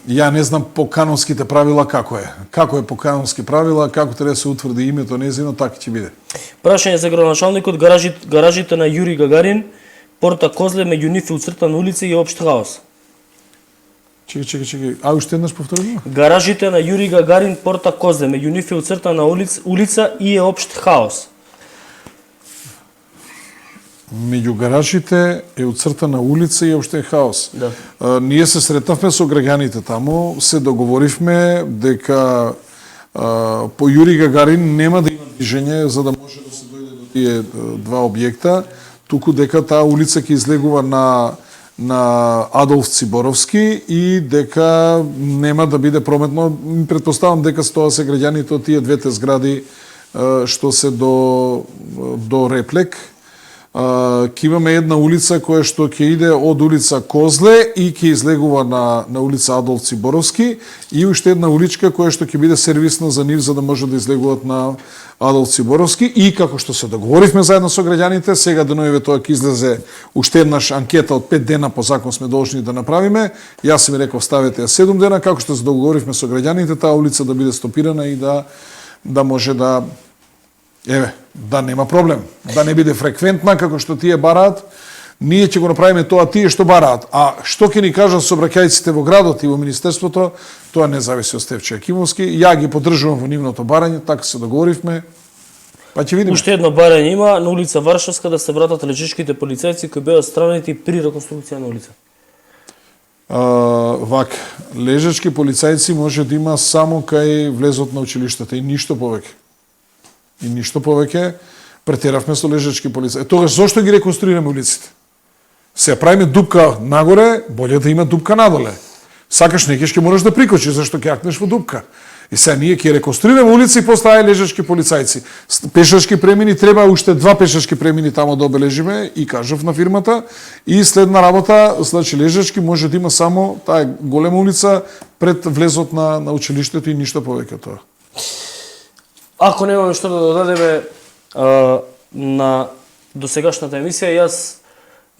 Ја не знам по канонските правила како е. Како е по канонски правила, како треба да се утврди името незино, така ќе биде. Прашање за градоначалникот, гаражите на Јури Гагарин, порта Козле меѓу нив и уцртана улица и општ хаос. Чекај. А уште еднаш повтори? Гаражите на Јури Гагарин, порта Козле меѓу нив и уцртана улица и е општ хаос. меѓу гаражите е уцртана улица и општен хаос. Да. Ние се сретнавме со граѓаните таму, се договоривме дека по Јури Гагарин нема да има движење за да може да се дојде до тие два објекта, туку дека таа улица ќе излегува на Адолф Циборовски и дека нема да биде прометно. Претпоставам дека с тоа се граѓаните од тие двете згради што се до Реплек. Ќе имаме една улица која што ќе иде од улица Козле и ќе излегува на улица Адолф Циборовски и уште една уличка која што ќе биде сервисна за нив за да може да излегуваат на Адолф Циборовски и како што се договоривме заедно со граѓаните, сега денојве тоа ќе излезе уште еднаш анкета од 5 дена по закон сме должни да направиме. Јас си ми реков ставете ја 7 дена како што се договоривме со граѓаните таа улица да биде стопирана и да може да да нема проблем, да не биде фреквентна како што тие бараат, ние ќе го направиме тоа тие што бараат. А што ќе ни кажат сообраќајците во градот и во министерството, тоа не зависи од Стефче Акимовски. Ја ги поддржувам во нивното барање, така се договоривме. Па ќе видиме. Уште едно барање има на улица Варшавска да се вратат лежичките полицајци кои беа странети при реконструкција на улица. Лежачки полицајци може да има само кај влезот на училиштата и ништо повеќе. И ништо повеќе, претеравме со лежачки полицаи. Тогаш зошто ги реконструираме улиците? Се правиме дупка нагоре, боле да има дупка надоле. Сакаш некеш ќе можеш да прикочиш, зашто ќе акнеш во дупка. И сега ние ќе реконструираме улици и после лежачки полицајци. Пешачки премини треба уште 2 пешачки премини тамо да обележиме и кажав на фирмата и следна работа, значи лежачки може да има само таа голема улица пред влезот на училиштето и ништо повеќе тоа. Ако немаме што да додадеме на досегашната емисија, јас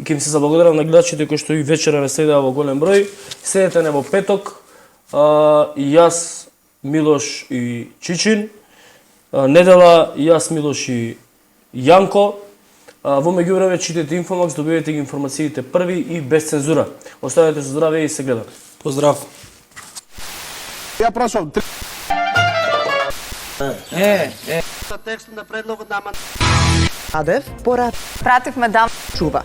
ќе им се заблагодарам на гледачите кои што и вечера не следеа во голем број. Следете не во петок, јас, Милош и Чичин, недела јас, Милош и Јанко. Во меѓувреме читете Инфомакс, добивате ги информациите први и без цензура. Оставете со здраве и се гледаме. Поздрав. Ја прашам. Текстот на предлогот на Адев порат Пративме да чува.